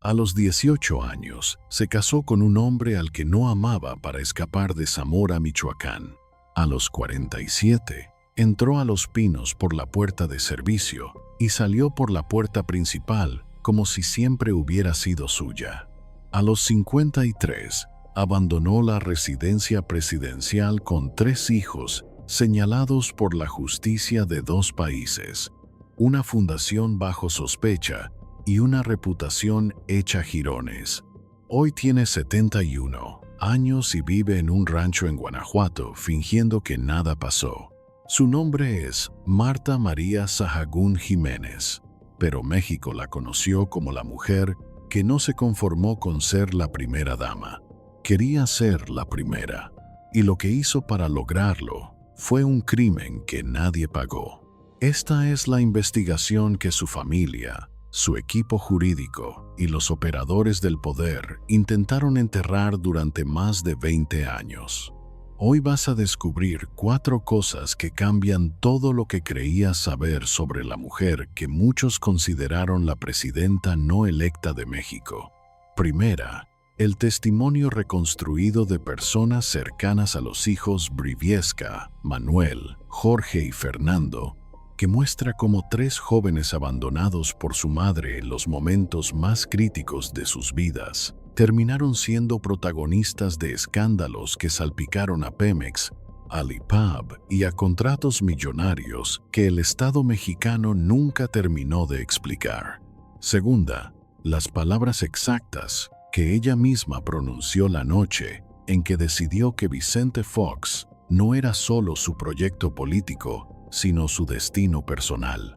A los 18 años, se casó con un hombre al que no amaba para escapar de Zamora, Michoacán. A los 47, entró a Los Pinos por la puerta de servicio y salió por la puerta principal como si siempre hubiera sido suya. A los 53, abandonó la residencia presidencial con 3 hijos señalados por la justicia de 2 países, una fundación bajo sospecha y una reputación hecha jirones. Hoy tiene 71 años y vive en un rancho en Guanajuato fingiendo que nada pasó. Su nombre es Marta María Sahagún Jiménez, pero México la conoció como la mujer que no se conformó con ser la primera dama. Quería ser la primera, y lo que hizo para lograrlo fue un crimen que nadie pagó. Esta es la investigación que su familia, su equipo jurídico y los operadores del poder intentaron enterrar durante más de 20 años. Hoy vas a descubrir 4 cosas que cambian todo lo que creías saber sobre la mujer que muchos consideraron la presidenta no electa de México. Primera, el testimonio reconstruido de personas cercanas a los hijos Briviesca, Manuel, Jorge y Fernando, que muestra cómo 3 jóvenes abandonados por su madre en los momentos más críticos de sus vidas terminaron siendo protagonistas de escándalos que salpicaron a Pemex, al IPAB y a contratos millonarios que el Estado mexicano nunca terminó de explicar. Segunda, las palabras exactas que ella misma pronunció la noche en que decidió que Vicente Fox no era solo su proyecto político, sino su destino personal.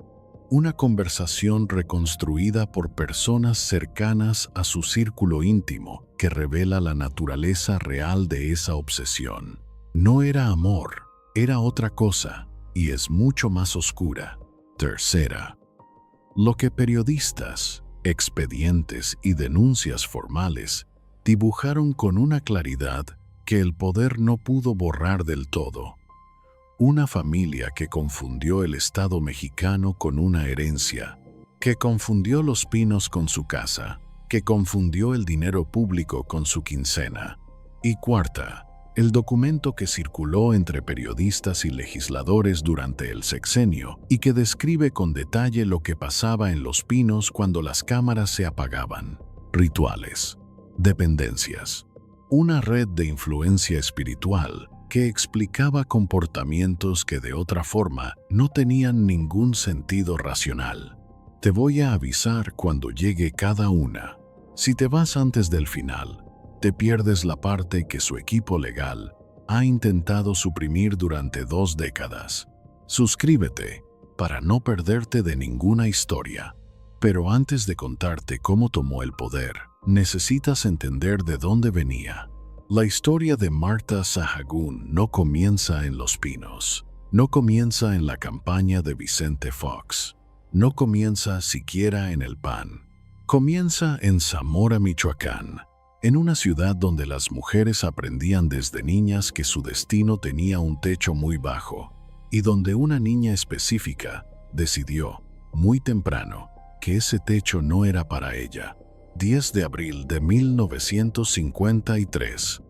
Una conversación reconstruida por personas cercanas a su círculo íntimo que revela la naturaleza real de esa obsesión. No era amor, era otra cosa, y es mucho más oscura. Tercera, lo que periodistas, expedientes y denuncias formales dibujaron con una claridad que el poder no pudo borrar del todo. Una familia que confundió el Estado mexicano con una herencia, que confundió Los Pinos con su casa, que confundió el dinero público con su quincena. Y cuarta, el documento que circuló entre periodistas y legisladores durante el sexenio y que describe con detalle lo que pasaba en Los Pinos cuando las cámaras se apagaban. Rituales, dependencias, una red de influencia espiritual que explicaba comportamientos que de otra forma no tenían ningún sentido racional. Te voy a avisar cuando llegue cada una. Si te vas antes del final, te pierdes la parte que su equipo legal ha intentado suprimir durante 2 décadas. Suscríbete para no perderte de ninguna historia. Pero antes de contarte cómo tomó el poder, necesitas entender de dónde venía. La historia de Marta Sahagún no comienza en Los Pinos, no comienza en la campaña de Vicente Fox, no comienza siquiera en el PAN. Comienza en Zamora, Michoacán, en una ciudad donde las mujeres aprendían desde niñas que su destino tenía un techo muy bajo y donde una niña específica decidió, muy temprano, que ese techo no era para ella. 10 de abril de 1953.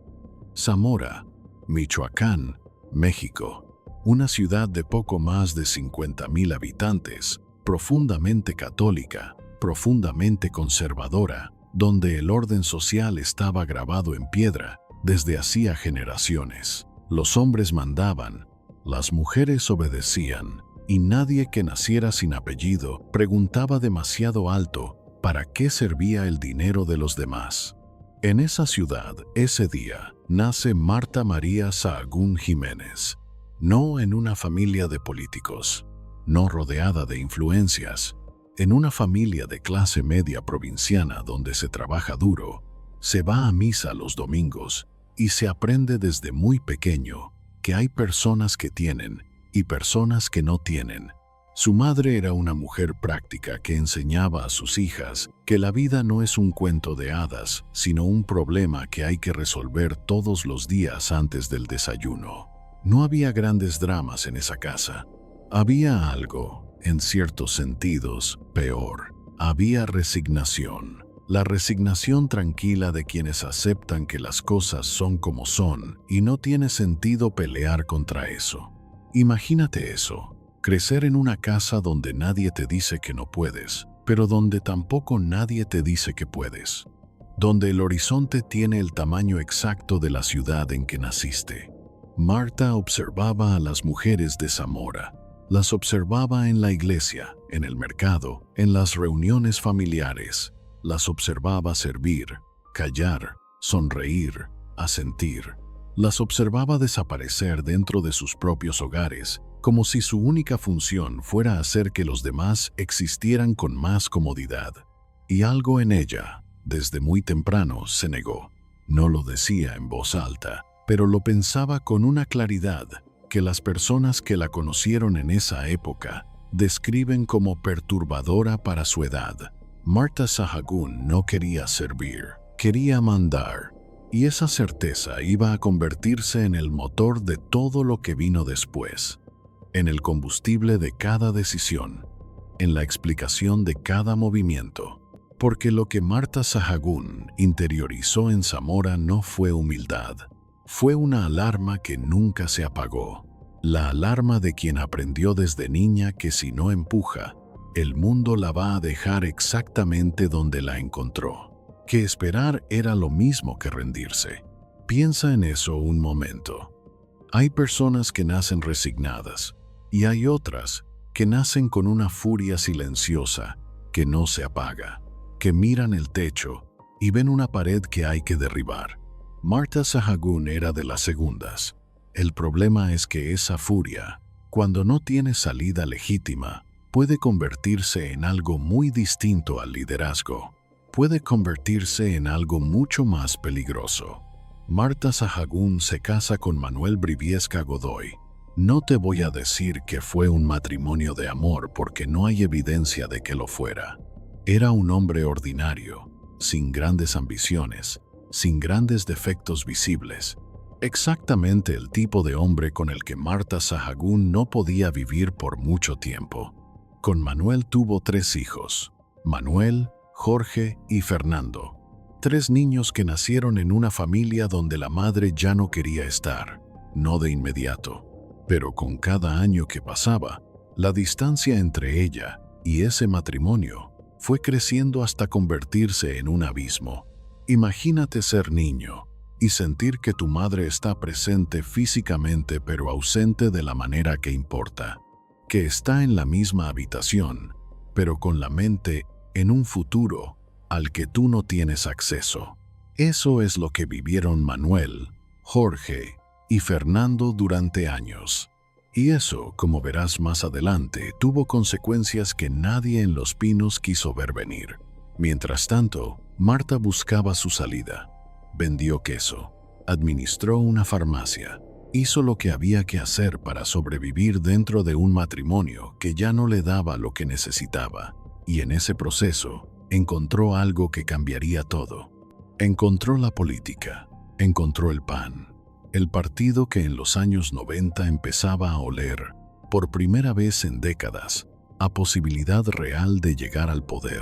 Zamora, Michoacán, México. Una ciudad de poco más de 50,000 habitantes, profundamente católica, profundamente conservadora, donde el orden social estaba grabado en piedra desde hacía generaciones. Los hombres mandaban, las mujeres obedecían, y nadie que naciera sin apellido preguntaba demasiado alto ¿para qué servía el dinero de los demás? En esa ciudad, ese día, nace Marta María Sahagún Jiménez. No en una familia de políticos, no rodeada de influencias, en una familia de clase media provinciana donde se trabaja duro, se va a misa los domingos y se aprende desde muy pequeño que hay personas que tienen y personas que no tienen. Su madre era una mujer práctica que enseñaba a sus hijas que la vida no es un cuento de hadas, sino un problema que hay que resolver todos los días antes del desayuno. No había grandes dramas en esa casa. Había algo, en ciertos sentidos, peor. Había resignación. La resignación tranquila de quienes aceptan que las cosas son como son y no tiene sentido pelear contra eso. Imagínate eso, crecer en una casa donde nadie te dice que no puedes, pero donde tampoco nadie te dice que puedes. Donde el horizonte tiene el tamaño exacto de la ciudad en que naciste. Marta observaba a las mujeres de Zamora. Las observaba en la iglesia, en el mercado, en las reuniones familiares. Las observaba servir, callar, sonreír, asentir. Las observaba desaparecer dentro de sus propios hogares, como si su única función fuera hacer que los demás existieran con más comodidad. Y algo en ella, desde muy temprano, se negó. No lo decía en voz alta, pero lo pensaba con una claridad que las personas que la conocieron en esa época describen como perturbadora para su edad. Marta Sahagún no quería servir, quería mandar, y esa certeza iba a convertirse en el motor de todo lo que vino después, en el combustible de cada decisión, en la explicación de cada movimiento. Porque lo que Marta Sahagún interiorizó en Zamora no fue humildad, fue una alarma que nunca se apagó. La alarma de quien aprendió desde niña que si no empuja, el mundo la va a dejar exactamente donde la encontró. Que esperar era lo mismo que rendirse. Piensa en eso un momento. Hay personas que nacen resignadas y hay otras que nacen con una furia silenciosa que no se apaga, que miran el techo y ven una pared que hay que derribar. Marta Sahagún era de las segundas. El problema es que esa furia, cuando no tiene salida legítima, puede convertirse en algo muy distinto al liderazgo. Puede convertirse en algo mucho más peligroso. Marta Sahagún se casa con Manuel Briviesca Godoy. No te voy a decir que fue un matrimonio de amor porque no hay evidencia de que lo fuera. Era un hombre ordinario, sin grandes ambiciones, sin grandes defectos visibles. Exactamente el tipo de hombre con el que Marta Sahagún no podía vivir por mucho tiempo. Con Manuel tuvo 3 hijos, Manuel, Jorge y Fernando. 3 niños que nacieron en una familia donde la madre ya no quería estar, no de inmediato. Pero con cada año que pasaba, la distancia entre ella y ese matrimonio fue creciendo hasta convertirse en un abismo. Imagínate ser niño y sentir que tu madre está presente físicamente pero ausente de la manera que importa, que está en la misma habitación, pero con la mente en un futuro al que tú no tienes acceso. Eso es lo que vivieron Manuel, Jorge y Fernando durante años. Y eso, como verás más adelante, tuvo consecuencias que nadie en Los Pinos quiso ver venir. Mientras tanto, Marta buscaba su salida. Vendió queso, administró una farmacia, hizo lo que había que hacer para sobrevivir dentro de un matrimonio que ya no le daba lo que necesitaba. Y en ese proceso, encontró algo que cambiaría todo. Encontró la política, encontró el PAN, el partido que en los años 90 empezaba a oler, por primera vez en décadas, a posibilidad real de llegar al poder.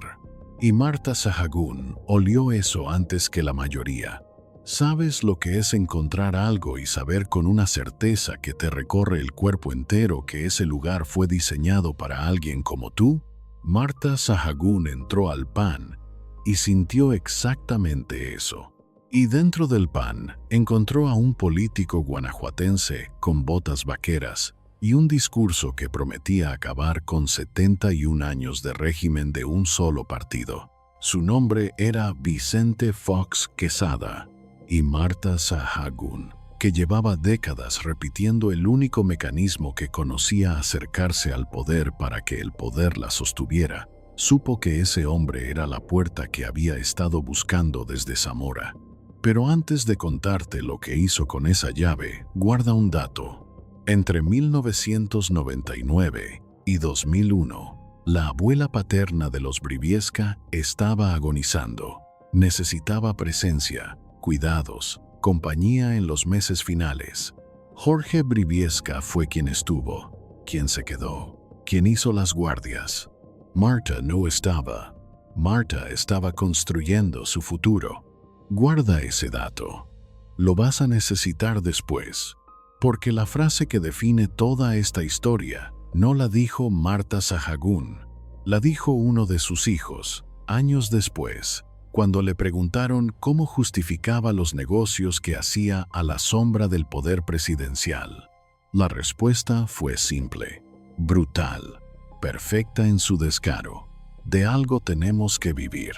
Y Marta Sahagún olió eso antes que la mayoría. ¿Sabes lo que es encontrar algo y saber con una certeza que te recorre el cuerpo entero que ese lugar fue diseñado para alguien como tú? Marta Sahagún entró al PAN y sintió exactamente eso. Y dentro del PAN encontró a un político guanajuatense con botas vaqueras y un discurso que prometía acabar con 71 años de régimen de un solo partido. Su nombre era Vicente Fox Quesada, y Marta Sahagún, que llevaba décadas repitiendo el único mecanismo que conocía acercarse al poder para que el poder la sostuviera, supo que ese hombre era la puerta que había estado buscando desde Zamora. Pero antes de contarte lo que hizo con esa llave, guarda un dato. Entre 1999 y 2001, la abuela paterna de los Briviesca estaba agonizando. Necesitaba presencia, cuidados, compañía en los meses finales. Jorge Briviesca fue quien estuvo, quien se quedó, quien hizo las guardias. Marta no estaba. Marta estaba construyendo su futuro. Guarda ese dato. Lo vas a necesitar después, porque la frase que define toda esta historia no la dijo Marta Sahagún, la dijo uno de sus hijos, años después, cuando le preguntaron cómo justificaba los negocios que hacía a la sombra del poder presidencial. La respuesta fue simple, brutal, perfecta en su descaro. De algo tenemos que vivir.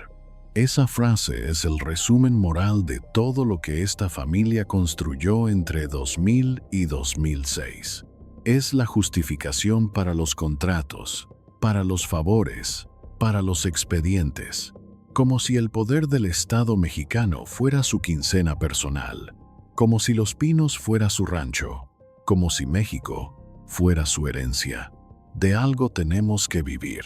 Esa frase es el resumen moral de todo lo que esta familia construyó entre 2000 y 2006. Es la justificación para los contratos, para los favores, para los expedientes, como si el poder del Estado mexicano fuera su quincena personal, como si Los Pinos fuera su rancho, como si México fuera su herencia. De algo tenemos que vivir.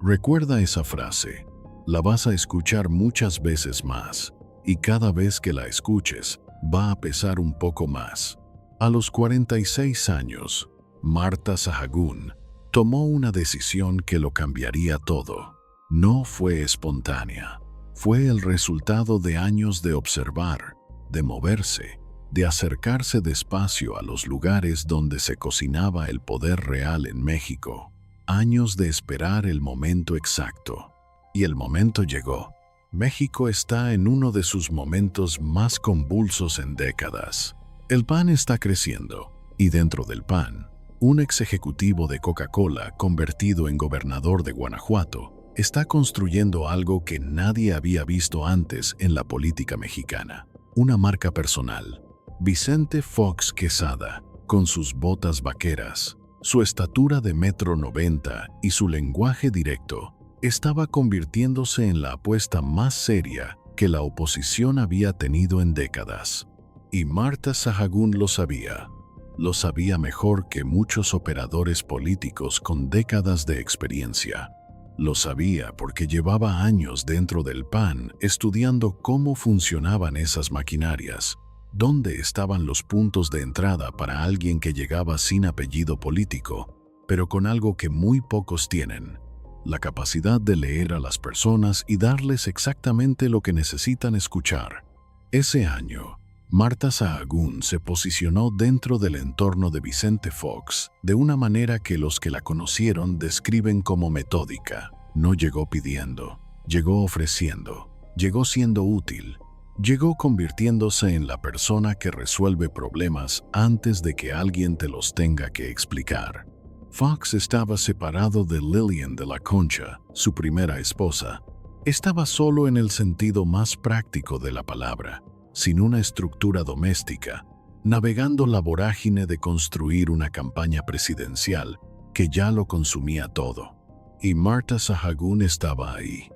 Recuerda esa frase. La vas a escuchar muchas veces más, y cada vez que la escuches, va a pesar un poco más. A los 46 años, Marta Sahagún tomó una decisión que lo cambiaría todo. No fue espontánea. Fue el resultado de años de observar, de moverse, de acercarse despacio a los lugares donde se cocinaba el poder real en México. Años de esperar el momento exacto. Y el momento llegó. México está en uno de sus momentos más convulsos en décadas. El PAN está creciendo, y dentro del PAN, un ex ejecutivo de Coca-Cola convertido en gobernador de Guanajuato está construyendo algo que nadie había visto antes en la política mexicana. Una marca personal. Vicente Fox Quesada, con sus botas vaqueras, su estatura de 1,90 m y su lenguaje directo, estaba convirtiéndose en la apuesta más seria que la oposición había tenido en décadas. Y Marta Sahagún lo sabía. Lo sabía mejor que muchos operadores políticos con décadas de experiencia. Lo sabía porque llevaba años dentro del PAN estudiando cómo funcionaban esas maquinarias, dónde estaban los puntos de entrada para alguien que llegaba sin apellido político, pero con algo que muy pocos tienen: la capacidad de leer a las personas y darles exactamente lo que necesitan escuchar. Ese año, Marta Sahagún se posicionó dentro del entorno de Vicente Fox de una manera que los que la conocieron describen como metódica. No llegó pidiendo, llegó ofreciendo, llegó siendo útil, llegó convirtiéndose en la persona que resuelve problemas antes de que alguien te los tenga que explicar. Fox estaba separado de Lillian de la Concha, su primera esposa. Estaba solo en el sentido más práctico de la palabra, sin una estructura doméstica, navegando la vorágine de construir una campaña presidencial que ya lo consumía todo. Y Marta Sahagún estaba ahí.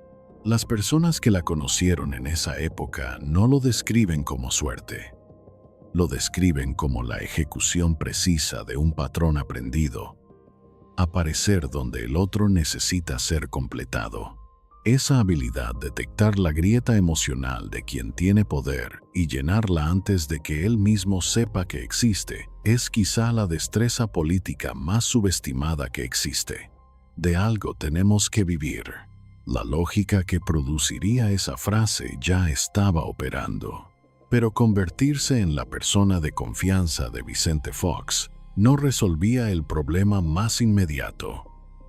Las personas que la conocieron en esa época no lo describen como suerte. Lo describen como la ejecución precisa de un patrón aprendido. Aparecer donde el otro necesita ser completado. Esa habilidad de detectar la grieta emocional de quien tiene poder y llenarla antes de que él mismo sepa que existe es quizá la destreza política más subestimada que existe. De algo tenemos que vivir. La lógica que produciría esa frase ya estaba operando. Pero convertirse en la persona de confianza de Vicente Fox no resolvía el problema más inmediato.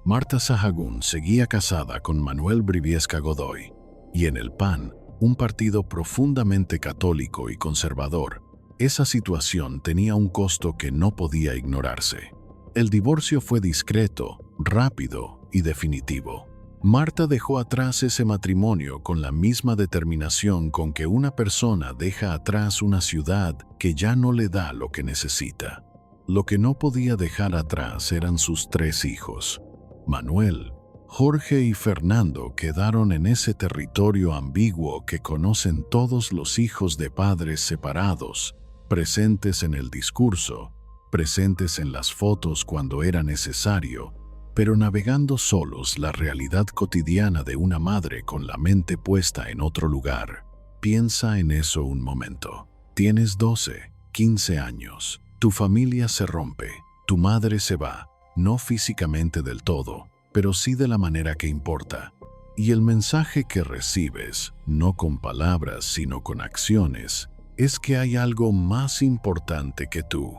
Marta Sahagún seguía casada con Manuel Briviesca Godoy, y en el PAN, un partido profundamente católico y conservador, esa situación tenía un costo que no podía ignorarse. El divorcio fue discreto, rápido y definitivo. Marta dejó atrás ese matrimonio con la misma determinación con que una persona deja atrás una ciudad que ya no le da lo que necesita. Lo que no podía dejar atrás eran sus 3 hijos. Manuel, Jorge y Fernando quedaron en ese territorio ambiguo que conocen todos los hijos de padres separados, presentes en el discurso, presentes en las fotos cuando era necesario, pero navegando solos la realidad cotidiana de una madre con la mente puesta en otro lugar. Piensa en eso un momento. Tienes 12, 15 años, tu familia se rompe, tu madre se va. No físicamente del todo, pero sí de la manera que importa. Y el mensaje que recibes, no con palabras sino con acciones, es que hay algo más importante que tú.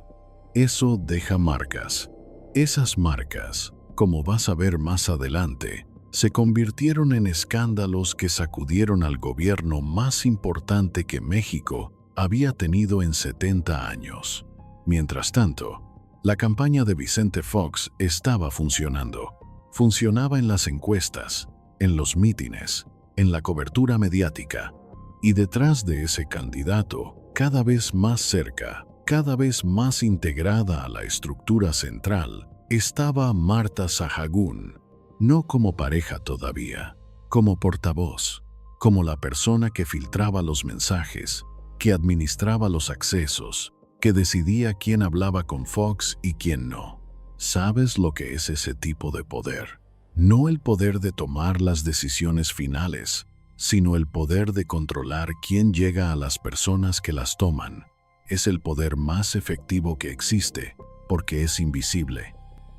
Eso deja marcas. Esas marcas, como vas a ver más adelante, se convirtieron en escándalos que sacudieron al gobierno más importante que México había tenido en 70 años. Mientras tanto, la campaña de Vicente Fox estaba funcionando. Funcionaba en las encuestas, en los mítines, en la cobertura mediática. Y detrás de ese candidato, cada vez más cerca, cada vez más integrada a la estructura central, estaba Marta Sahagún, no como pareja todavía, como portavoz, como la persona que filtraba los mensajes, que administraba los accesos, que decidía quién hablaba con Fox y quién no. ¿Sabes lo que es ese tipo de poder? No el poder de tomar las decisiones finales, sino el poder de controlar quién llega a las personas que las toman. Es el poder más efectivo que existe, porque es invisible.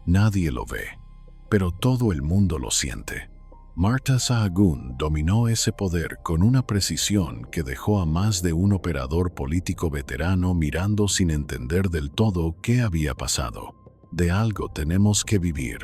Nadie lo ve, pero todo el mundo lo siente. Marta Sahagún dominó ese poder con una precisión que dejó a más de un operador político veterano mirando sin entender del todo qué había pasado. De algo tenemos que vivir.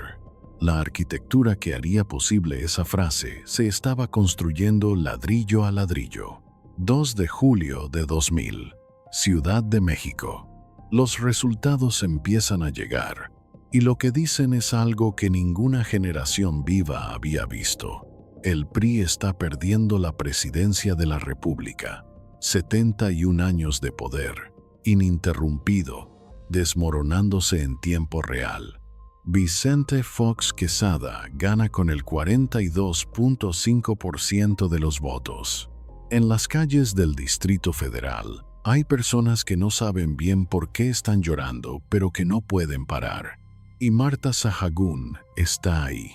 La arquitectura que haría posible esa frase se estaba construyendo ladrillo a ladrillo. 2 de julio de 2000, Ciudad de México. Los resultados empiezan a llegar. Y lo que dicen es algo que ninguna generación viva había visto. El PRI está perdiendo la presidencia de la República. 71 años de poder, ininterrumpido, desmoronándose en tiempo real. Vicente Fox Quesada gana con el 42.5% de los votos. En las calles del Distrito Federal, hay personas que no saben bien por qué están llorando, pero que no pueden parar. Y Marta Sahagún está ahí,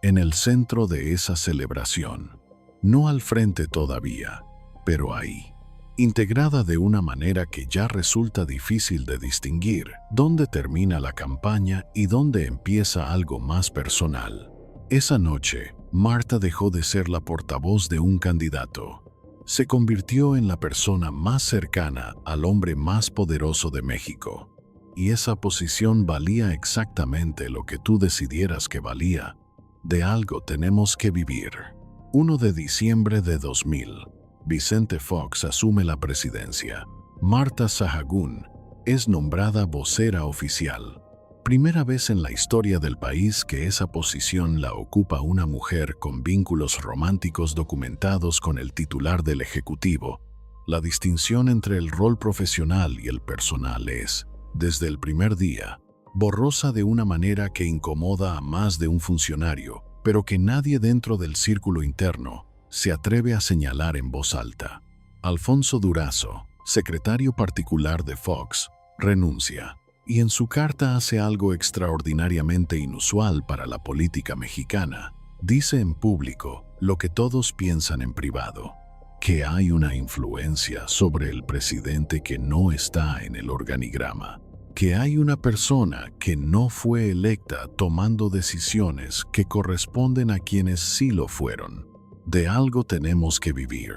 en el centro de esa celebración. No al frente todavía, pero ahí, integrada de una manera que ya resulta difícil de distinguir dónde termina la campaña y dónde empieza algo más personal. Esa noche, Marta dejó de ser la portavoz de un candidato. Se convirtió en la persona más cercana al hombre más poderoso de México. Y esa posición valía exactamente lo que tú decidieras que valía. De algo tenemos que vivir. 1 de diciembre de 2000. Vicente Fox asume la presidencia. Marta Sahagún es nombrada vocera oficial. Primera vez en la historia del país que esa posición la ocupa una mujer con vínculos románticos documentados con el titular del Ejecutivo. La distinción entre el rol profesional y el personal es, desde el primer día, borrosa de una manera que incomoda a más de un funcionario, pero que nadie dentro del círculo interno se atreve a señalar en voz alta. Alfonso Durazo, secretario particular de Fox, renuncia, y en su carta hace algo extraordinariamente inusual para la política mexicana. Dice en público lo que todos piensan en privado, que hay una influencia sobre el presidente que no está en el organigrama, que hay una persona que no fue electa tomando decisiones que corresponden a quienes sí lo fueron. De algo tenemos que vivir.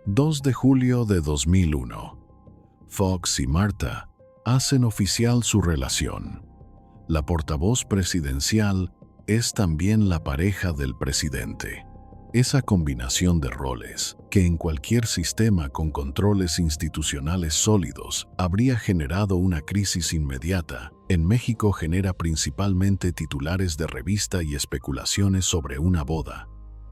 2 de julio de 2001. Fox y Marta hacen oficial su relación. La portavoz presidencial es también la pareja del presidente. Esa combinación de roles, que en cualquier sistema con controles institucionales sólidos habría generado una crisis inmediata, en México genera principalmente titulares de revista y especulaciones sobre una boda.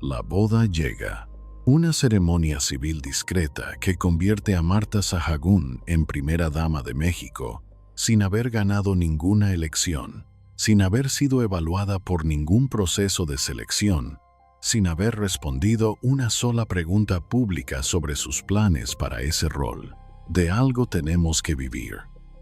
La boda llega. Una ceremonia civil discreta que convierte a Marta Sahagún en primera dama de México, sin haber ganado ninguna elección, sin haber sido evaluada por ningún proceso de selección, sin haber respondido una sola pregunta pública sobre sus planes para ese rol. De algo tenemos que vivir.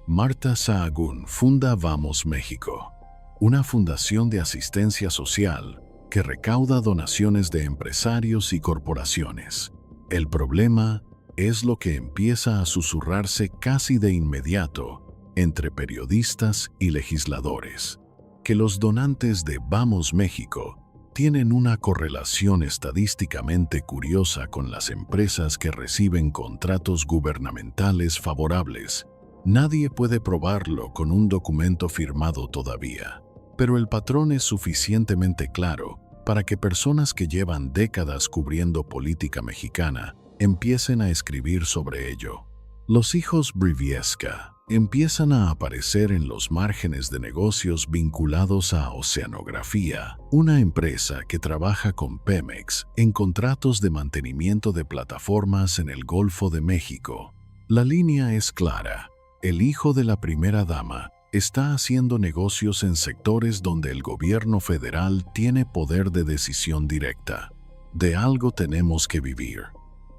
Marta Sahagún funda Vamos México, una fundación de asistencia social que recauda donaciones de empresarios y corporaciones. El problema es lo que empieza a susurrarse casi de inmediato entre periodistas y legisladores, que los donantes de Vamos México tienen una correlación estadísticamente curiosa con las empresas que reciben contratos gubernamentales favorables. Nadie puede probarlo con un documento firmado todavía, pero el patrón es suficientemente claro para que personas que llevan décadas cubriendo política mexicana empiecen a escribir sobre ello. Los hijos Briviesca empiezan a aparecer en los márgenes de negocios vinculados a Oceanografía, una empresa que trabaja con Pemex en contratos de mantenimiento de plataformas en el Golfo de México. La línea es clara. El hijo de la primera dama está haciendo negocios en sectores donde el gobierno federal tiene poder de decisión directa. De algo tenemos que vivir.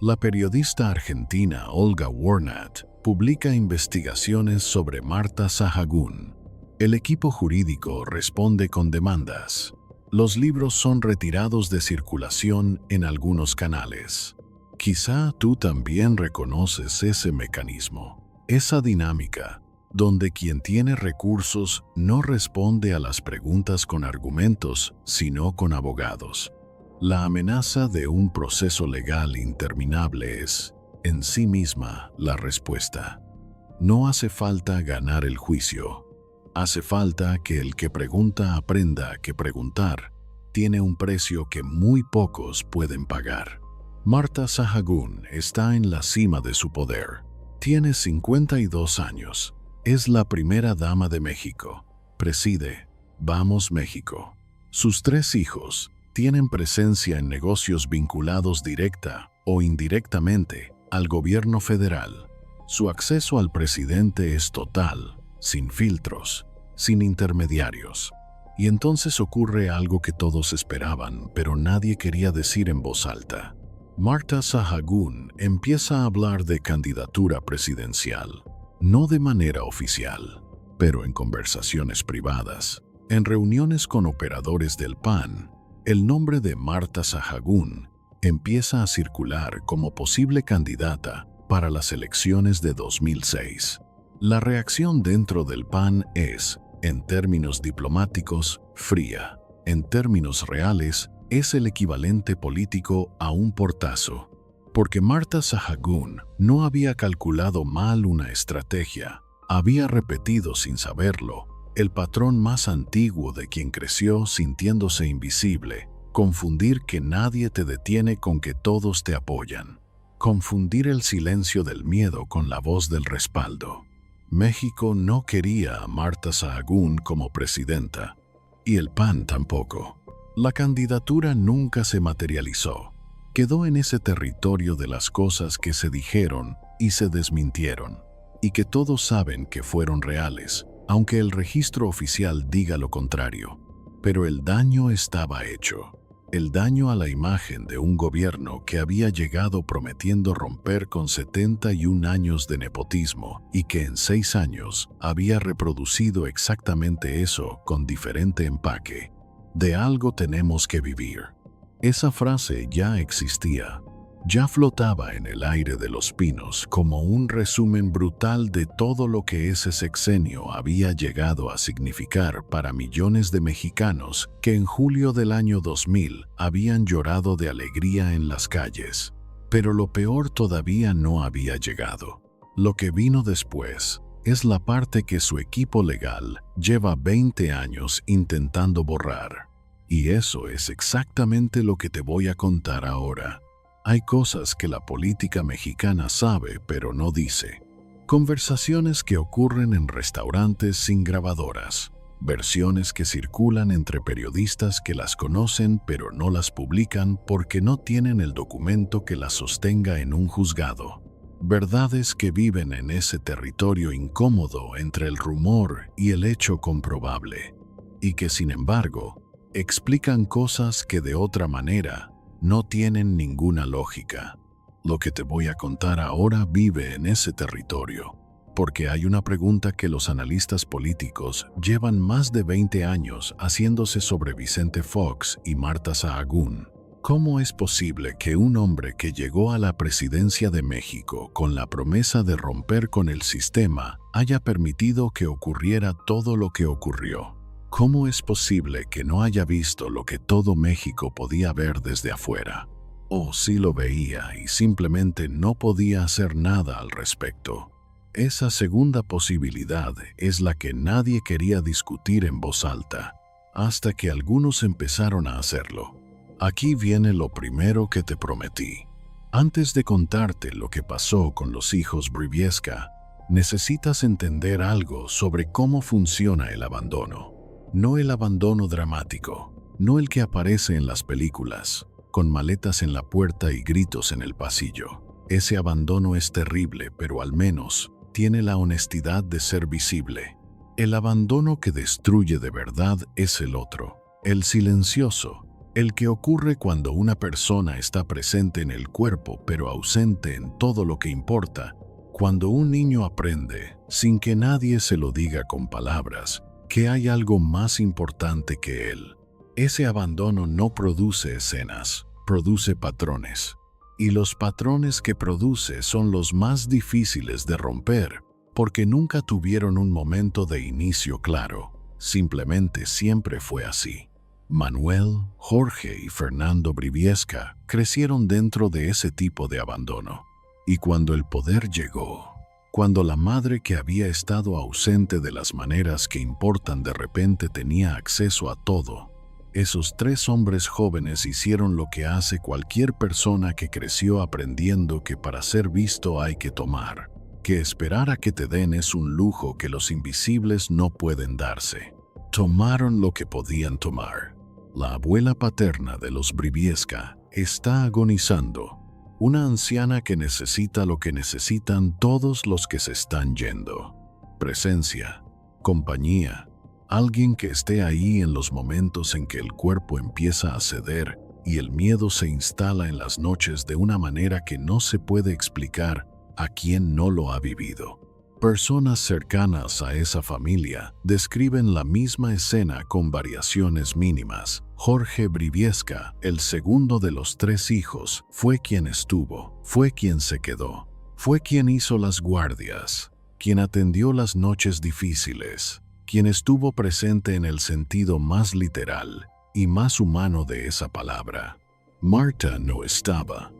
La periodista argentina Olga Warnat publica investigaciones sobre Marta Sahagún. El equipo jurídico responde con demandas. Los libros son retirados de circulación en algunos canales. Quizá tú también reconoces ese mecanismo, esa dinámica, donde quien tiene recursos no responde a las preguntas con argumentos, sino con abogados. La amenaza de un proceso legal interminable es, en sí misma, la respuesta. No hace falta ganar el juicio. Hace falta que el que pregunta aprenda que preguntar tiene un precio que muy pocos pueden pagar. Marta Sahagún está en la cima de su poder. Tiene 52 años. Es la primera dama de México. Preside Vamos México. Sus 3 hijos tienen presencia en negocios vinculados directa o indirectamente al gobierno federal. Su acceso al presidente es total, sin filtros, sin intermediarios. Y entonces ocurre algo que todos esperaban, pero nadie quería decir en voz alta. Marta Sahagún empieza a hablar de candidatura presidencial, no de manera oficial, pero en conversaciones privadas, en reuniones con operadores del PAN. El nombre de Marta Sahagún empieza a circular como posible candidata para las elecciones de 2006. La reacción dentro del PAN es, en términos diplomáticos, fría. En términos reales, es el equivalente político a un portazo. Porque Marta Sahagún no había calculado mal una estrategia, había repetido sin saberlo el patrón más antiguo de quien creció sintiéndose invisible, confundir que nadie te detiene con que todos te apoyan, confundir el silencio del miedo con la voz del respaldo. México no quería a Marta Sahagún como presidenta, y el PAN tampoco. La candidatura nunca se materializó. Quedó en ese territorio de las cosas que se dijeron y se desmintieron, y que todos saben que fueron reales, aunque el registro oficial diga lo contrario. Pero el daño estaba hecho. El daño a la imagen de un gobierno que había llegado prometiendo romper con 71 años de nepotismo y que en 6 años había reproducido exactamente eso con diferente empaque. De algo tenemos que vivir. Esa frase ya existía. Ya flotaba en el aire de Los Pinos como un resumen brutal de todo lo que ese sexenio había llegado a significar para millones de mexicanos que en julio del año 2000 habían llorado de alegría en las calles. Pero lo peor todavía no había llegado. Lo que vino después es la parte que su equipo legal lleva 20 años intentando borrar. Y eso es exactamente lo que te voy a contar ahora. Hay cosas que la política mexicana sabe pero no dice. Conversaciones que ocurren en restaurantes sin grabadoras. Versiones que circulan entre periodistas que las conocen pero no las publican porque no tienen el documento que las sostenga en un juzgado. Verdades que viven en ese territorio incómodo entre el rumor y el hecho comprobable. Y que sin embargo, explican cosas que de otra manera no tienen ninguna lógica. Lo que te voy a contar ahora vive en ese territorio, porque hay una pregunta que los analistas políticos llevan más de 20 años haciéndose sobre Vicente Fox y Marta Sahagún. ¿Cómo es posible que un hombre que llegó a la presidencia de México con la promesa de romper con el sistema haya permitido que ocurriera todo lo que ocurrió? ¿Cómo es posible que no haya visto lo que todo México podía ver desde afuera? O sí lo veía y simplemente no podía hacer nada al respecto. Esa segunda posibilidad es la que nadie quería discutir en voz alta, hasta que algunos empezaron a hacerlo. Aquí viene lo primero que te prometí. Antes de contarte lo que pasó con los hijos Briviesca, necesitas entender algo sobre cómo funciona el abandono. No el abandono dramático, no el que aparece en las películas, con maletas en la puerta y gritos en el pasillo. Ese abandono es terrible, pero al menos tiene la honestidad de ser visible. El abandono que destruye de verdad es el otro, el silencioso, el que ocurre cuando una persona está presente en el cuerpo pero ausente en todo lo que importa, cuando un niño aprende, sin que nadie se lo diga con palabras, que hay algo más importante que él. Ese abandono no produce escenas, produce patrones. Y los patrones que produce son los más difíciles de romper, porque nunca tuvieron un momento de inicio claro. Simplemente siempre fue así. Manuel, Jorge y Fernando Briviesca crecieron dentro de ese tipo de abandono. Y cuando el poder llegó, cuando la madre que había estado ausente de las maneras que importan de repente tenía acceso a todo, esos tres hombres jóvenes hicieron lo que hace cualquier persona que creció aprendiendo que para ser visto hay que tomar, que esperar a que te den es un lujo que los invisibles no pueden darse. Tomaron lo que podían tomar. La abuela paterna de los Briviesca está agonizando, una anciana que necesita lo que necesitan todos los que se están yendo: presencia, compañía, alguien que esté ahí en los momentos en que el cuerpo empieza a ceder y el miedo se instala en las noches de una manera que no se puede explicar a quien no lo ha vivido. Personas cercanas a esa familia describen la misma escena con variaciones mínimas. Jorge Briviesca, el segundo de los tres hijos, fue quien estuvo, fue quien se quedó, fue quien hizo las guardias, quien atendió las noches difíciles, quien estuvo presente en el sentido más literal y más humano de esa palabra. Marta no estaba.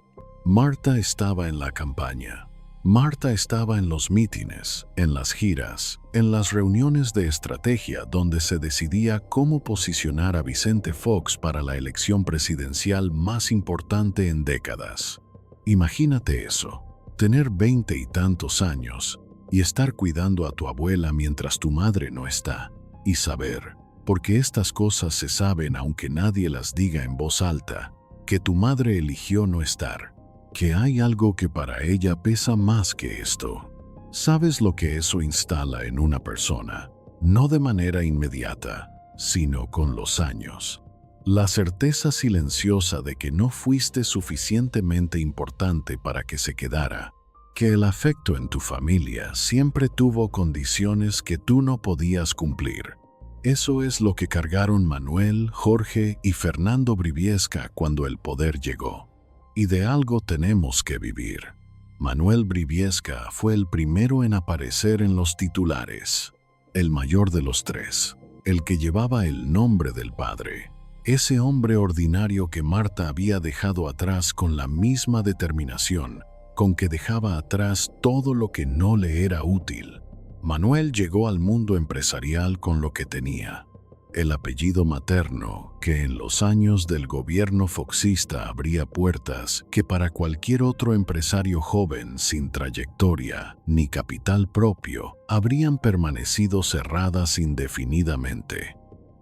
Marta estaba en la campaña. Marta estaba en los mítines, en las giras, en las reuniones de estrategia donde se decidía cómo posicionar a Vicente Fox para la elección presidencial más importante en décadas. Imagínate eso, tener 20 y tantos años y estar cuidando a tu abuela mientras tu madre no está, y saber, porque estas cosas se saben aunque nadie las diga en voz alta, que tu madre eligió no estar. Que hay algo que para ella pesa más que esto. ¿Sabes lo que eso instala en una persona? No de manera inmediata, sino con los años. La certeza silenciosa de que no fuiste suficientemente importante para que se quedara, que el afecto en tu familia siempre tuvo condiciones que tú no podías cumplir. Eso es lo que cargaron Manuel, Jorge y Fernando Briviesca cuando el poder llegó. Y de algo tenemos que vivir. Manuel Briviesca fue el primero en aparecer en los titulares, el mayor de los tres, el que llevaba el nombre del padre, ese hombre ordinario que Marta había dejado atrás con la misma determinación con que dejaba atrás todo lo que no le era útil. Manuel llegó al mundo empresarial con lo que tenía: el apellido materno, que en los años del gobierno foxista abría puertas que para cualquier otro empresario joven sin trayectoria ni capital propio habrían permanecido cerradas indefinidamente.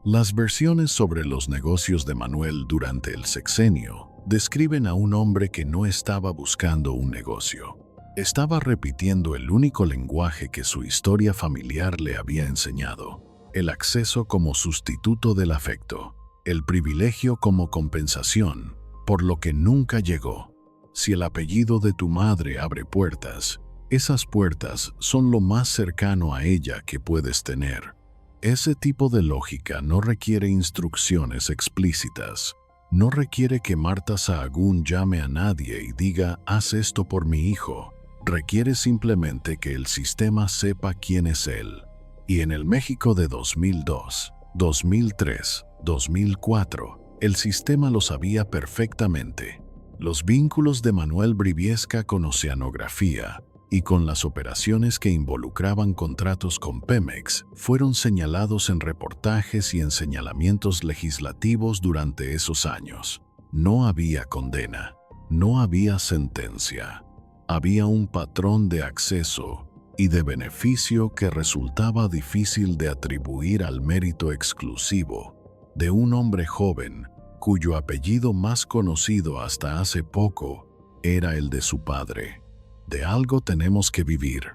Las versiones sobre los negocios de Manuel durante el sexenio describen a un hombre que no estaba buscando un negocio. Estaba repitiendo el único lenguaje que su historia familiar le había enseñado: el acceso como sustituto del afecto, el privilegio como compensación, por lo que nunca llegó. Si el apellido de tu madre abre puertas, esas puertas son lo más cercano a ella que puedes tener. Ese tipo de lógica no requiere instrucciones explícitas. No requiere que Marta Sahagún llame a nadie y diga: haz esto por mi hijo. Requiere simplemente que el sistema sepa quién es él. Y en el México de 2002, 2003, 2004, el sistema lo sabía perfectamente. Los vínculos de Manuel Briviesca con Oceanografía y con las operaciones que involucraban contratos con Pemex fueron señalados en reportajes y en señalamientos legislativos durante esos años. No había condena, no había sentencia. Había un patrón de acceso y de beneficio que resultaba difícil de atribuir al mérito exclusivo de un hombre joven cuyo apellido más conocido hasta hace poco era el de su padre. De algo tenemos que vivir.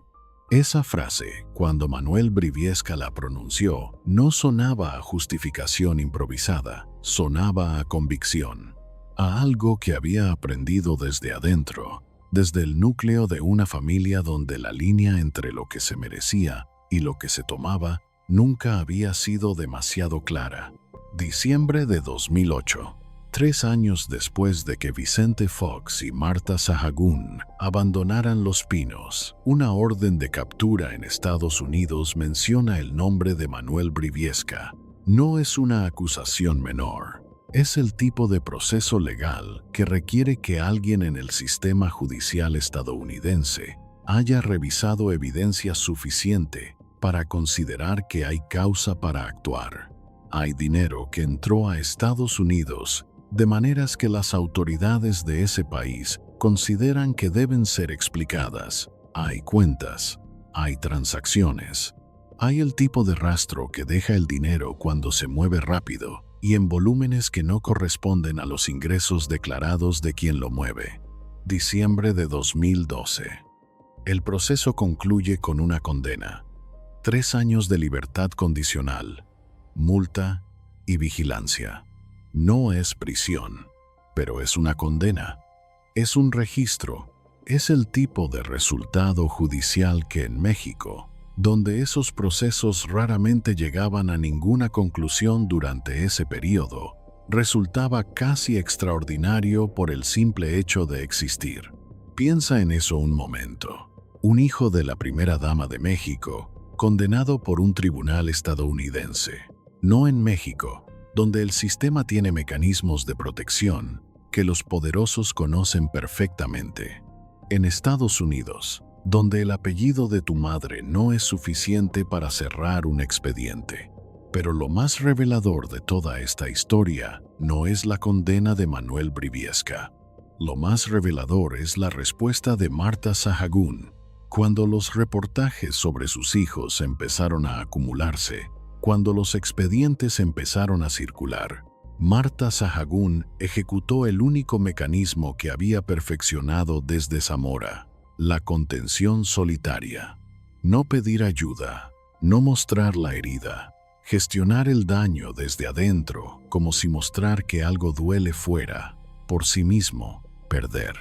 Esa frase, cuando Manuel Briviesca la pronunció, no sonaba a justificación improvisada, sonaba a convicción, a algo que había aprendido desde adentro, desde el núcleo de una familia donde la línea entre lo que se merecía y lo que se tomaba nunca había sido demasiado clara. Diciembre de 2008. 3 años después de que Vicente Fox y Marta Sahagún abandonaran Los Pinos, una orden de captura en Estados Unidos menciona el nombre de Manuel Briviesca. No es una acusación menor. Es el tipo de proceso legal que requiere que alguien en el sistema judicial estadounidense haya revisado evidencia suficiente para considerar que hay causa para actuar. Hay dinero que entró a Estados Unidos de maneras que las autoridades de ese país consideran que deben ser explicadas. Hay cuentas, hay transacciones, hay el tipo de rastro que deja el dinero cuando se mueve rápido y en volúmenes que no corresponden a los ingresos declarados de quien lo mueve. Diciembre de 2012. El proceso concluye con una condena. 3 años de libertad condicional, multa y vigilancia. No es prisión, pero es una condena. Es un registro. Es el tipo de resultado judicial que en México, donde esos procesos raramente llegaban a ninguna conclusión durante ese periodo, resultaba casi extraordinario por el simple hecho de existir. Piensa en eso un momento. Un hijo de la primera dama de México, condenado por un tribunal estadounidense. No en México, donde el sistema tiene mecanismos de protección que los poderosos conocen perfectamente. En Estados Unidos, donde el apellido de tu madre no es suficiente para cerrar un expediente. Pero lo más revelador de toda esta historia no es la condena de Manuel Briviesca. Lo más revelador es la respuesta de Marta Sahagún. Cuando los reportajes sobre sus hijos empezaron a acumularse, cuando los expedientes empezaron a circular, Marta Sahagún ejecutó el único mecanismo que había perfeccionado desde Zamora: la contención solitaria. No pedir ayuda, no mostrar la herida, gestionar el daño desde adentro como si mostrar que algo duele fuera, por sí mismo, perder.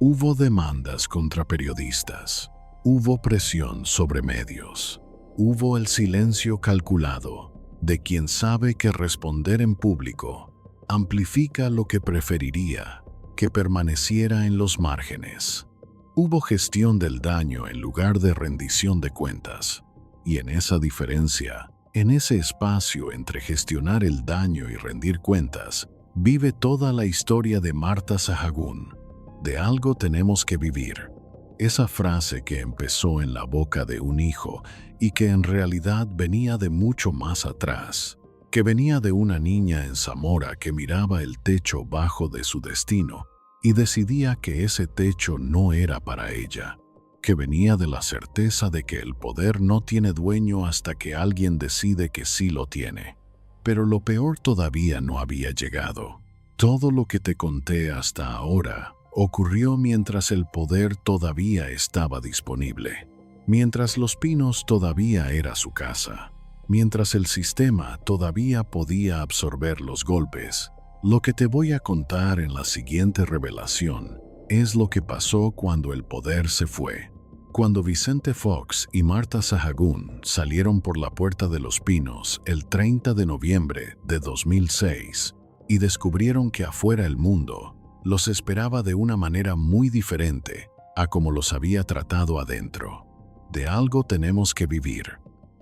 Hubo demandas contra periodistas, hubo presión sobre medios, hubo el silencio calculado de quien sabe que responder en público amplifica lo que preferiría que permaneciera en los márgenes. Hubo gestión del daño en lugar de rendición de cuentas, y en esa diferencia, en ese espacio entre gestionar el daño y rendir cuentas, vive toda la historia de Marta Sahagún. De algo tenemos que vivir. Esa frase que empezó en la boca de un hijo y que en realidad venía de mucho más atrás, que venía de una niña en Zamora que miraba el techo bajo de su destino y decidía que ese techo no era para ella, que venía de la certeza de que el poder no tiene dueño hasta que alguien decide que sí lo tiene. Pero lo peor todavía no había llegado. Todo lo que te conté hasta ahora ocurrió mientras el poder todavía estaba disponible, mientras Los Pinos todavía era su casa, mientras el sistema todavía podía absorber los golpes. Lo que te voy a contar en la siguiente revelación es lo que pasó cuando el poder se fue. Cuando Vicente Fox y Marta Sahagún salieron por la puerta de Los Pinos el 30 de noviembre de 2006 y descubrieron que afuera el mundo los esperaba de una manera muy diferente a como los había tratado adentro. De algo tenemos que vivir.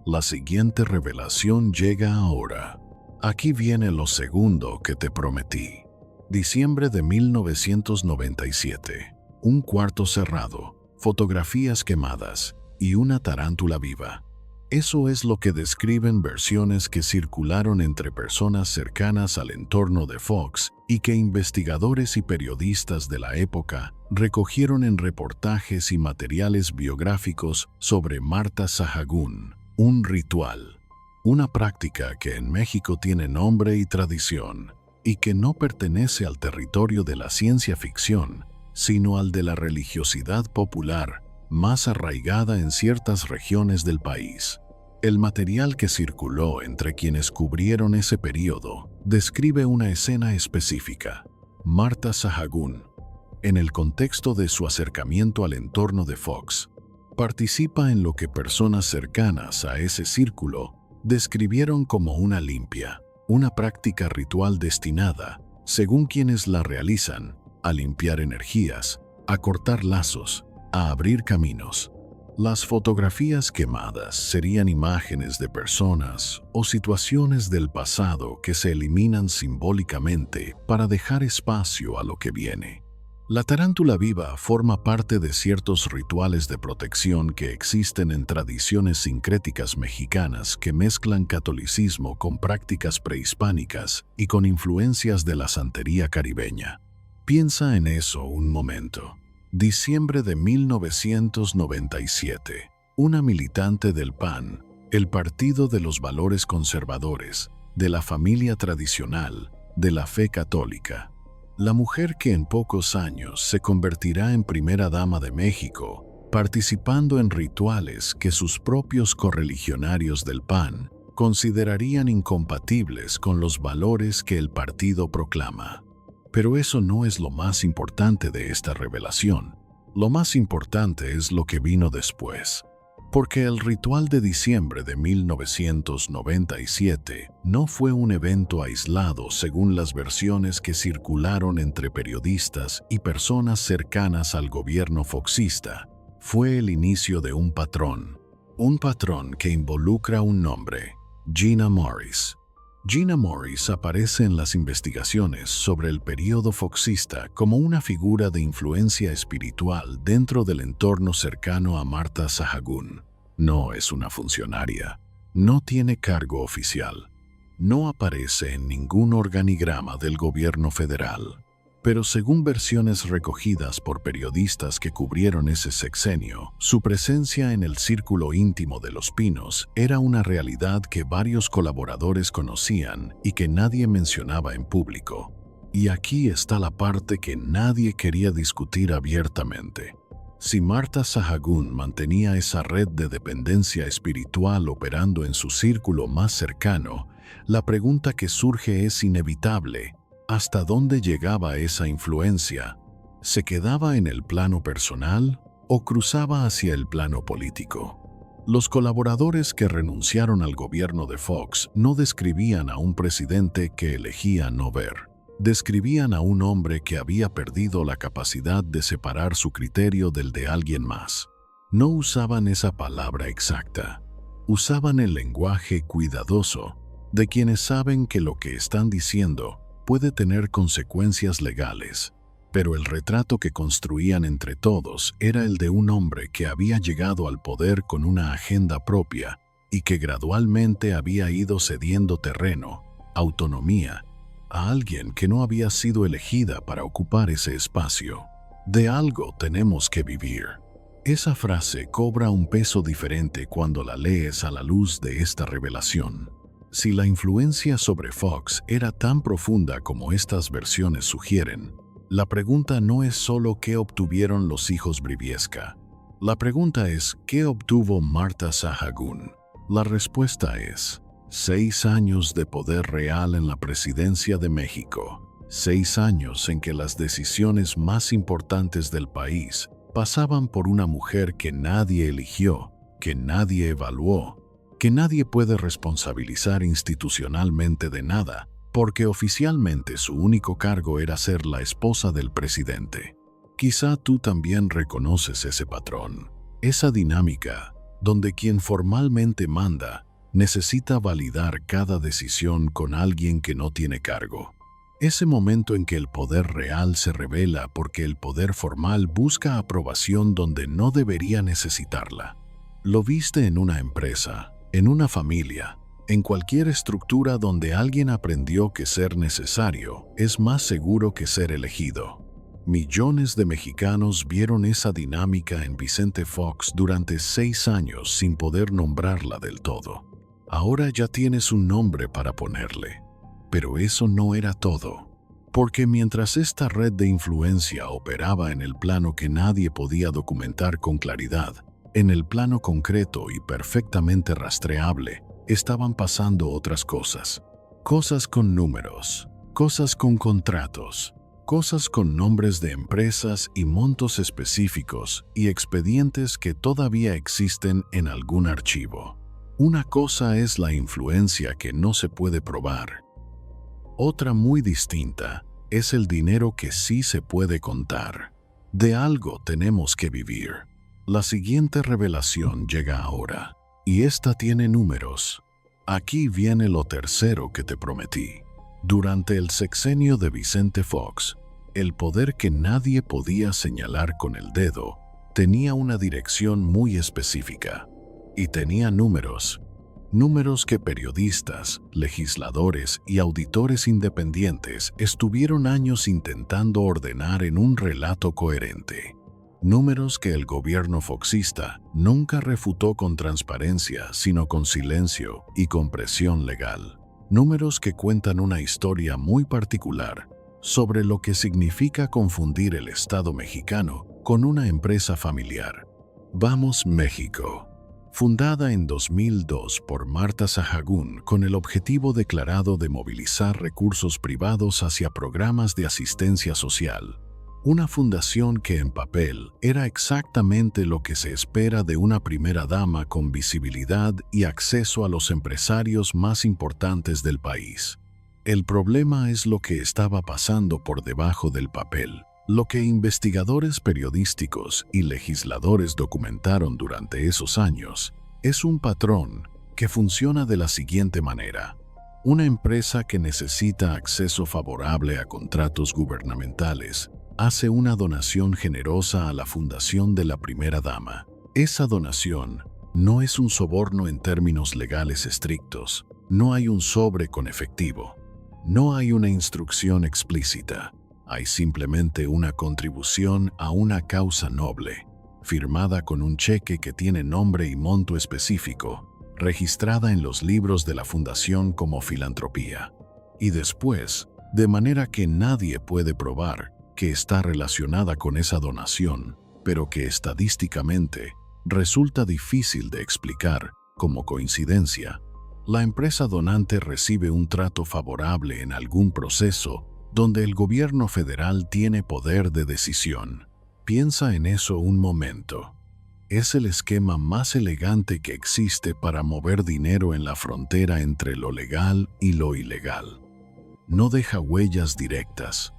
La siguiente revelación llega ahora. Aquí viene lo segundo que te prometí. Diciembre de 1997. Un cuarto cerrado, fotografías quemadas y una tarántula viva. Eso es lo que describen versiones que circularon entre personas cercanas al entorno de Fox y que investigadores y periodistas de la época recogieron en reportajes y materiales biográficos sobre Marta Sahagún, un ritual, una práctica que en México tiene nombre y tradición y que no pertenece al territorio de la ciencia ficción, sino al de la religiosidad popular más arraigada en ciertas regiones del país. El material que circuló entre quienes cubrieron ese periodo describe una escena específica. Marta Sahagún, en el contexto de su acercamiento al entorno de Fox, participa en lo que personas cercanas a ese círculo describieron como una limpia, una práctica ritual destinada, según quienes la realizan, a limpiar energías, a cortar lazos, a abrir caminos. Las fotografías quemadas serían imágenes de personas o situaciones del pasado que se eliminan simbólicamente para dejar espacio a lo que viene. La tarántula viva forma parte de ciertos rituales de protección que existen en tradiciones sincréticas mexicanas que mezclan catolicismo con prácticas prehispánicas y con influencias de la santería caribeña. Piensa en eso un momento. Diciembre de 1997. Una militante del PAN, el Partido de los Valores Conservadores, de la familia tradicional, de la fe católica. La mujer que en pocos años se convertirá en primera dama de México, participando en rituales que sus propios correligionarios del PAN considerarían incompatibles con los valores que el partido proclama. Pero eso no es lo más importante de esta revelación. Lo más importante es lo que vino después. Porque el ritual de diciembre de 1997 no fue un evento aislado según las versiones que circularon entre periodistas y personas cercanas al gobierno foxista. Fue el inicio de un patrón que involucra un nombre: Gina Morris. Gina Morris aparece en las investigaciones sobre el periodo foxista como una figura de influencia espiritual dentro del entorno cercano a Marta Sahagún. No es una funcionaria, no tiene cargo oficial, no aparece en ningún organigrama del gobierno federal. Pero según versiones recogidas por periodistas que cubrieron ese sexenio, su presencia en el círculo íntimo de Los Pinos era una realidad que varios colaboradores conocían y que nadie mencionaba en público. Y aquí está la parte que nadie quería discutir abiertamente. Si Marta Sahagún mantenía esa red de dependencia espiritual operando en su círculo más cercano, la pregunta que surge es inevitable. ¿Hasta dónde llegaba esa influencia? ¿Se quedaba en el plano personal o cruzaba hacia el plano político? Los colaboradores que renunciaron al gobierno de Fox no describían a un presidente que elegía no ver. Describían a un hombre que había perdido la capacidad de separar su criterio del de alguien más. No usaban esa palabra exacta. Usaban el lenguaje cuidadoso de quienes saben que lo que están diciendo puede tener consecuencias legales, pero el retrato que construían entre todos era el de un hombre que había llegado al poder con una agenda propia y que gradualmente había ido cediendo terreno, autonomía, a alguien que no había sido elegida para ocupar ese espacio. De algo tenemos que vivir. Esa frase cobra un peso diferente cuando la lees a la luz de esta revelación. Si la influencia sobre Fox era tan profunda como estas versiones sugieren, la pregunta no es solo qué obtuvieron los hijos Briviesca. La pregunta es ¿qué obtuvo Marta Sahagún? La respuesta es 6 años de poder real en la presidencia de México. 6 años en que las decisiones más importantes del país pasaban por una mujer que nadie eligió, que nadie evaluó, que nadie puede responsabilizar institucionalmente de nada, porque oficialmente su único cargo era ser la esposa del presidente. Quizá tú también reconoces ese patrón, esa dinámica donde quien formalmente manda necesita validar cada decisión con alguien que no tiene cargo. Ese momento en que el poder real se revela porque el poder formal busca aprobación donde no debería necesitarla. Lo viste en una empresa, en una familia, en cualquier estructura donde alguien aprendió que ser necesario es más seguro que ser elegido. Millones de mexicanos vieron esa dinámica en Vicente Fox durante 6 años sin poder nombrarla del todo. Ahora ya tienes un nombre para ponerle. Pero eso no era todo. Porque mientras esta red de influencia operaba en el plano que nadie podía documentar con claridad, en el plano concreto y perfectamente rastreable, estaban pasando otras cosas. Cosas con números, cosas con contratos, cosas con nombres de empresas y montos específicos y expedientes que todavía existen en algún archivo. Una cosa es la influencia que no se puede probar. Otra muy distinta es el dinero que sí se puede contar. De algo tenemos que vivir. La siguiente revelación llega ahora, y esta tiene números. Aquí viene lo tercero que te prometí. Durante el sexenio de Vicente Fox, el poder que nadie podía señalar con el dedo tenía una dirección muy específica, y tenía números. Números que periodistas, legisladores y auditores independientes estuvieron años intentando ordenar en un relato coherente. Números que el gobierno foxista nunca refutó con transparencia, sino con silencio y con presión legal. Números que cuentan una historia muy particular sobre lo que significa confundir el Estado mexicano con una empresa familiar. Vamos México. Fundada en 2002 por Marta Sahagún con el objetivo declarado de movilizar recursos privados hacia programas de asistencia social. Una fundación que en papel era exactamente lo que se espera de una primera dama con visibilidad y acceso a los empresarios más importantes del país. El problema es lo que estaba pasando por debajo del papel. Lo que investigadores periodísticos y legisladores documentaron durante esos años es un patrón que funciona de la siguiente manera. Una empresa que necesita acceso favorable a contratos gubernamentales hace una donación generosa a la fundación de la primera dama. Esa donación no es un soborno en términos legales estrictos, no hay un sobre con efectivo, no hay una instrucción explícita. Hay simplemente una contribución a una causa noble, firmada con un cheque que tiene nombre y monto específico, registrada en los libros de la fundación como filantropía. Y después, de manera que nadie puede probar que está relacionada con esa donación, pero que estadísticamente resulta difícil de explicar como coincidencia, la empresa donante recibe un trato favorable en algún proceso donde el gobierno federal tiene poder de decisión. Piensa en eso un momento. Es el esquema más elegante que existe para mover dinero en la frontera entre lo legal y lo ilegal. No deja huellas directas.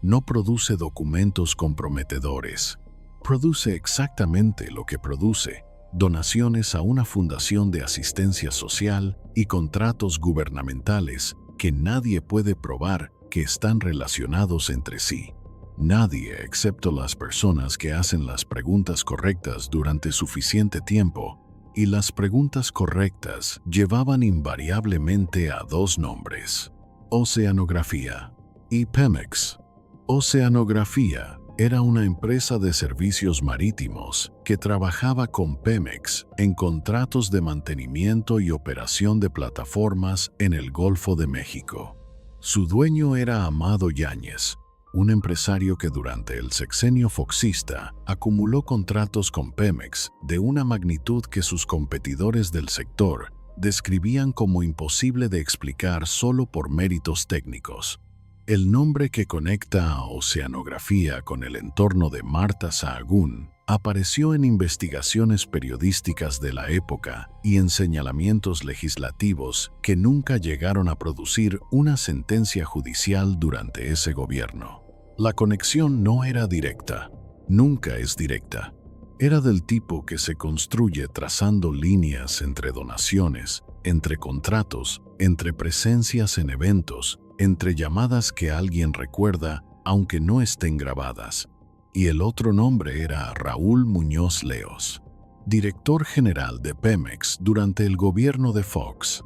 No produce documentos comprometedores. Produce exactamente lo que produce: donaciones a una fundación de asistencia social y contratos gubernamentales que nadie puede probar que están relacionados entre sí. Nadie, excepto las personas que hacen las preguntas correctas durante suficiente tiempo, y las preguntas correctas llevaban invariablemente a 2 nombres: Oceanografía y Pemex. Oceanografía era una empresa de servicios marítimos que trabajaba con Pemex en contratos de mantenimiento y operación de plataformas en el Golfo de México. Su dueño era Amado Yáñez, un empresario que durante el sexenio foxista acumuló contratos con Pemex de una magnitud que sus competidores del sector describían como imposible de explicar solo por méritos técnicos. El nombre que conecta a Oceanografía con el entorno de Marta Sahagún apareció en investigaciones periodísticas de la época y en señalamientos legislativos que nunca llegaron a producir una sentencia judicial durante ese gobierno. La conexión no era directa, nunca es directa. Era del tipo que se construye trazando líneas entre donaciones, entre contratos, entre presencias en eventos, entre llamadas que alguien recuerda aunque no estén grabadas. Y el otro nombre era Raúl Muñoz Leos, director general de Pemex durante el gobierno de Fox.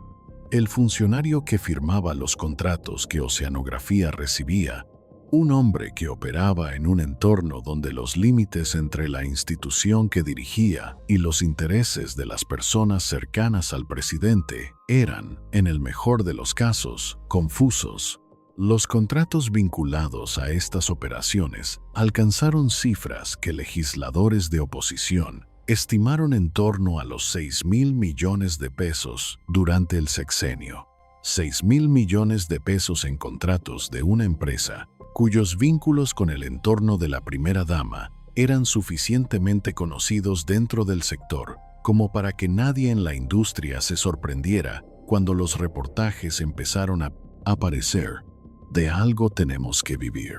El funcionario que firmaba los contratos que Oceanografía recibía, un hombre que operaba en un entorno donde los límites entre la institución que dirigía y los intereses de las personas cercanas al presidente eran, en el mejor de los casos, confusos. Los contratos vinculados a estas operaciones alcanzaron cifras que legisladores de oposición estimaron en torno a los 6,000 millones de pesos durante el sexenio. 6,000 millones de pesos en contratos de una empresa cuyos vínculos con el entorno de la primera dama eran suficientemente conocidos dentro del sector como para que nadie en la industria se sorprendiera cuando los reportajes empezaron a aparecer. De algo tenemos que vivir.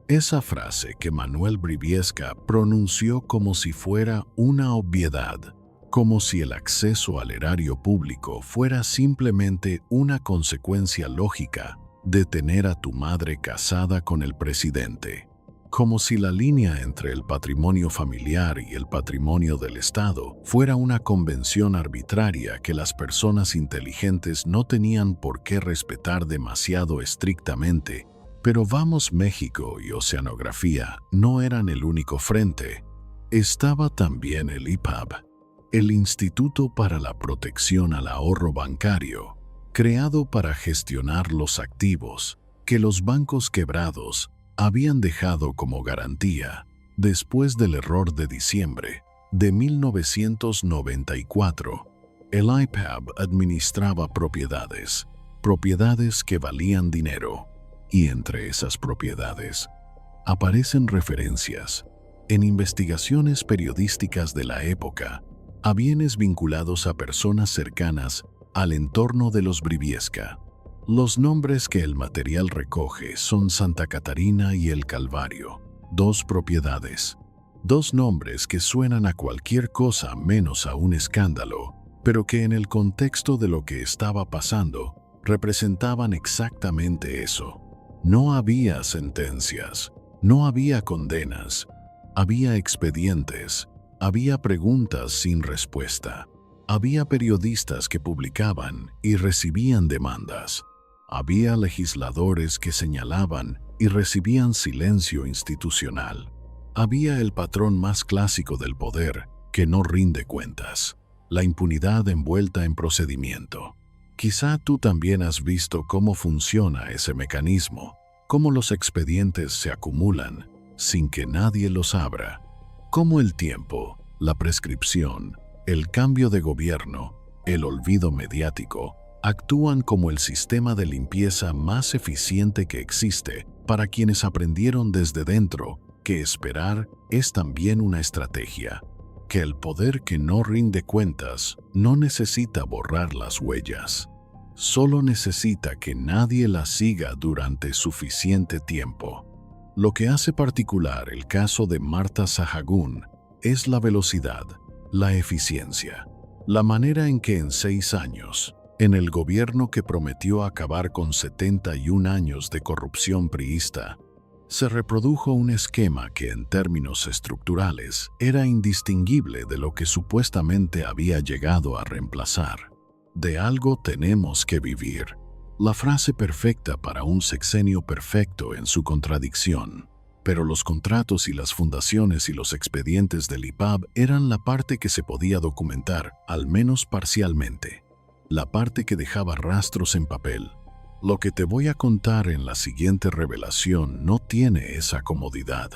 Esa frase que Manuel Briviesca pronunció como si fuera una obviedad, como si el acceso al erario público fuera simplemente una consecuencia lógica de tener a tu madre casada con el presidente, como si la línea entre el patrimonio familiar y el patrimonio del Estado fuera una convención arbitraria que las personas inteligentes no tenían por qué respetar demasiado estrictamente. Pero Vamos México y Oceanografía no eran el único frente. Estaba también el IPAB, el Instituto para la Protección al Ahorro Bancario, creado para gestionar los activos que los bancos quebrados habían dejado como garantía después del error de diciembre de 1994. El IPAB administraba propiedades que valían dinero, y entre esas propiedades aparecen referencias en investigaciones periodísticas de la época a bienes vinculados a personas cercanas al entorno de los Briviesca. Los nombres que el material recoge son Santa Catarina y El Calvario, dos propiedades, dos nombres que suenan a cualquier cosa menos a un escándalo, pero que en el contexto de lo que estaba pasando representaban exactamente eso. No había sentencias, no había condenas, había expedientes, había preguntas sin respuesta. Había periodistas que publicaban y recibían demandas. Había legisladores que señalaban y recibían silencio institucional. Había el patrón más clásico del poder que no rinde cuentas, la impunidad envuelta en procedimiento. Quizá tú también has visto cómo funciona ese mecanismo, cómo los expedientes se acumulan sin que nadie los abra, cómo el tiempo, la prescripción, el cambio de gobierno, el olvido mediático, actúan como el sistema de limpieza más eficiente que existe para quienes aprendieron desde dentro que esperar es también una estrategia, que el poder que no rinde cuentas no necesita borrar las huellas, solo necesita que nadie las siga durante suficiente tiempo. Lo que hace particular el caso de Marta Sahagún es la velocidad, la eficiencia, la manera en que en 6 años, en el gobierno que prometió acabar con 71 años de corrupción priista, se reprodujo un esquema que en términos estructurales era indistinguible de lo que supuestamente había llegado a reemplazar. De algo tenemos que vivir. La frase perfecta para un sexenio perfecto en su contradicción. Pero los contratos y las fundaciones y los expedientes del IPAB eran la parte que se podía documentar, al menos parcialmente. La parte que dejaba rastros en papel. Lo que te voy a contar en la siguiente revelación no tiene esa comodidad,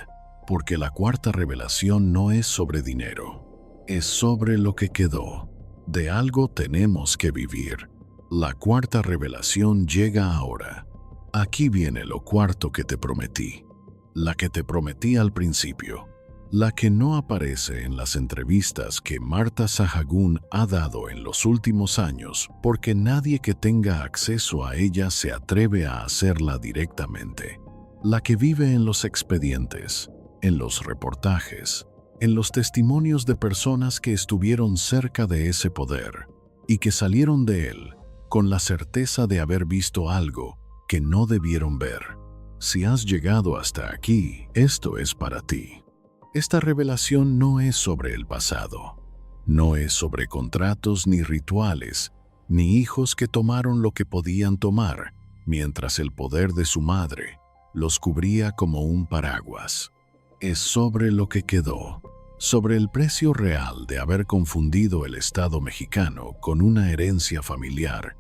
porque la cuarta revelación no es sobre dinero, es sobre lo que quedó. De algo tenemos que vivir. La cuarta revelación llega ahora. Aquí viene lo cuarto que te prometí. La que te prometí al principio, la que no aparece en las entrevistas que Marta Sahagún ha dado en los últimos años porque nadie que tenga acceso a ella se atreve a hacerla directamente, la que vive en los expedientes, en los reportajes, en los testimonios de personas que estuvieron cerca de ese poder y que salieron de él con la certeza de haber visto algo que no debieron ver. Si has llegado hasta aquí, esto es para ti. Esta revelación no es sobre el pasado, no es sobre contratos ni rituales, ni hijos que tomaron lo que podían tomar, mientras el poder de su madre los cubría como un paraguas. Es sobre lo que quedó, sobre el precio real de haber confundido el Estado mexicano con una herencia familiar,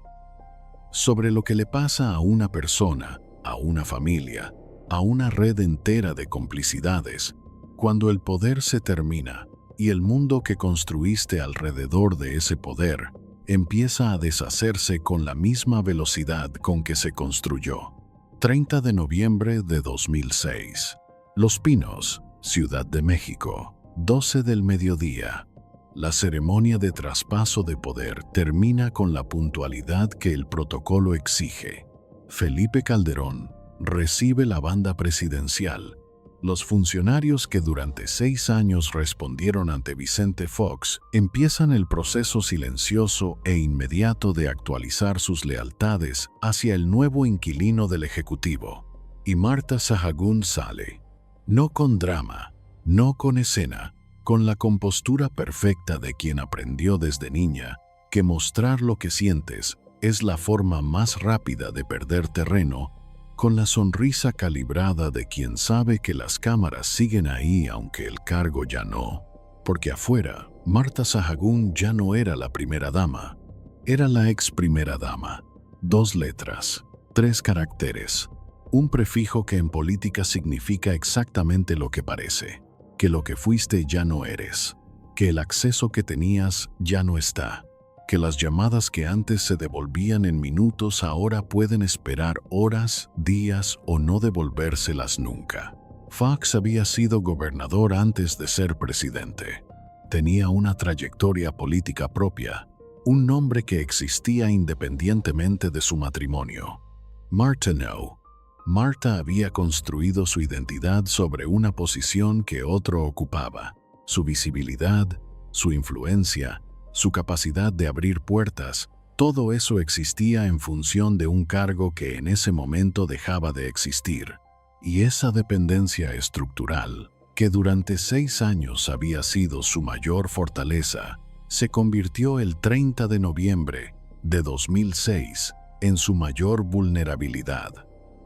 sobre lo que le pasa a una persona, a una familia, a una red entera de complicidades, cuando el poder se termina y el mundo que construiste alrededor de ese poder empieza a deshacerse con la misma velocidad con que se construyó. 30 de noviembre de 2006. Los Pinos, Ciudad de México, 12 del mediodía. La ceremonia de traspaso de poder termina con la puntualidad que el protocolo exige. Felipe Calderón recibe la banda presidencial. Los funcionarios que durante 6 años respondieron ante Vicente Fox empiezan el proceso silencioso e inmediato de actualizar sus lealtades hacia el nuevo inquilino del Ejecutivo. Y Marta Sahagún sale, no con drama, no con escena, con la compostura perfecta de quien aprendió desde niña que mostrar lo que sientes es la forma más rápida de perder terreno, con la sonrisa calibrada de quien sabe que las cámaras siguen ahí aunque el cargo ya no. Porque afuera, Marta Sahagún ya no era la primera dama, era la ex primera dama. 2 letras, 3 caracteres, un prefijo que en política significa exactamente lo que parece, que lo que fuiste ya no eres, que el acceso que tenías ya no está, que las llamadas que antes se devolvían en minutos ahora pueden esperar horas, días o no devolvérselas nunca. Fox había sido gobernador antes de ser presidente. Tenía una trayectoria política propia, un nombre que existía independientemente de su matrimonio. Marta no. Marta había construido su identidad sobre una posición que otro ocupaba, su visibilidad, su influencia, su capacidad de abrir puertas, todo eso existía en función de un cargo que en ese momento dejaba de existir. Y esa dependencia estructural, que durante 6 años había sido su mayor fortaleza, se convirtió el 30 de noviembre de 2006 en su mayor vulnerabilidad.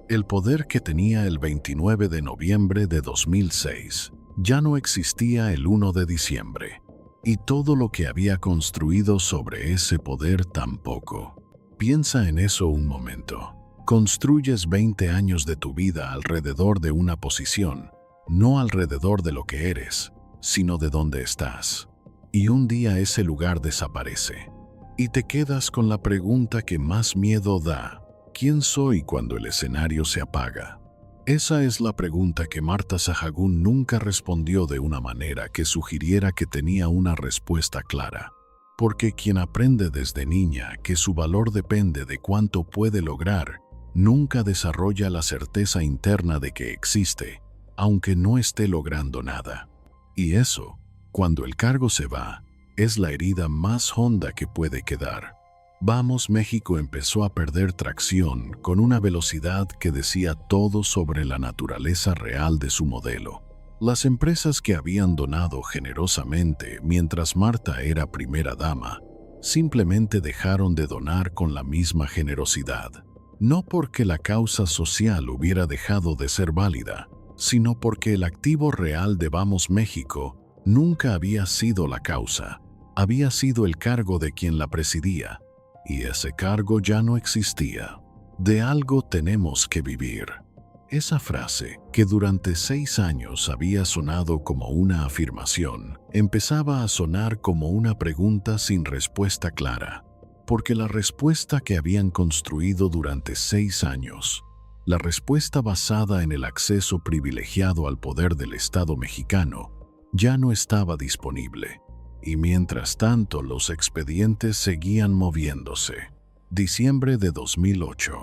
El poder que tenía el 29 de noviembre de 2006 ya no existía el 1 de diciembre. Y todo lo que había construido sobre ese poder tampoco. Piensa en eso un momento. Construyes 20 años de tu vida alrededor de una posición, no alrededor de lo que eres, sino de dónde estás. Y un día ese lugar desaparece. Y te quedas con la pregunta que más miedo da. ¿Quién soy cuando el escenario se apaga? Esa es la pregunta que Marta Sahagún nunca respondió de una manera que sugiriera que tenía una respuesta clara. Porque quien aprende desde niña que su valor depende de cuánto puede lograr, nunca desarrolla la certeza interna de que existe, aunque no esté logrando nada. Y eso, cuando el cargo se va, es la herida más honda que puede quedar. Vamos México empezó a perder tracción con una velocidad que decía todo sobre la naturaleza real de su modelo. Las empresas que habían donado generosamente mientras Marta era primera dama, simplemente dejaron de donar con la misma generosidad. No porque la causa social hubiera dejado de ser válida, sino porque el activo real de Vamos México nunca había sido la causa, había sido el cargo de quien la presidía. Y ese cargo ya no existía. De algo tenemos que vivir. Esa frase, que durante 6 años había sonado como una afirmación, empezaba a sonar como una pregunta sin respuesta clara. Porque la respuesta que habían construido durante 6 años, la respuesta basada en el acceso privilegiado al poder del Estado mexicano, ya no estaba disponible. Y mientras tanto los expedientes seguían moviéndose. Diciembre de 2008.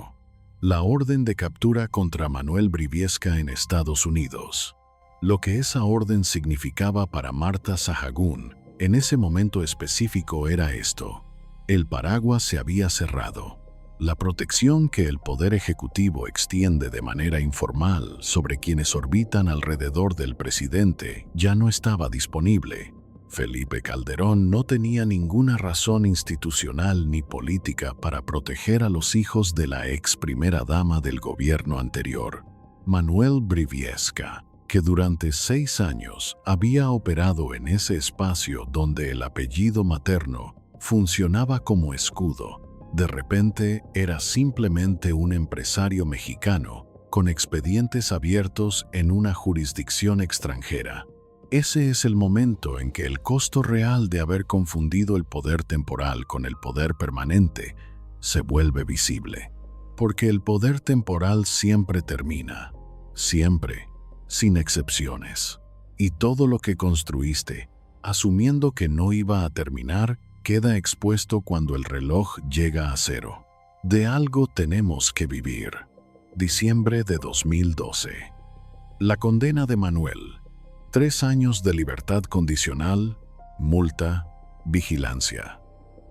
La orden de captura contra Manuel Briviesca en Estados Unidos. Lo que esa orden significaba para Marta Sahagún en ese momento específico era esto: el paraguas se había cerrado. La protección que el Poder Ejecutivo extiende de manera informal sobre quienes orbitan alrededor del presidente ya no estaba disponible. Felipe Calderón no tenía ninguna razón institucional ni política para proteger a los hijos de la ex primera dama del gobierno anterior, Manuel Briviesca, que durante 6 años había operado en ese espacio donde el apellido materno funcionaba como escudo. De repente era simplemente un empresario mexicano con expedientes abiertos en una jurisdicción extranjera. Ese es el momento en que el costo real de haber confundido el poder temporal con el poder permanente se vuelve visible. Porque el poder temporal siempre termina, siempre, sin excepciones. Y todo lo que construiste, asumiendo que no iba a terminar, queda expuesto cuando el reloj llega a cero. De algo tenemos que vivir. Diciembre de 2012. La condena de Manuel: 3 años de libertad condicional, multa, vigilancia.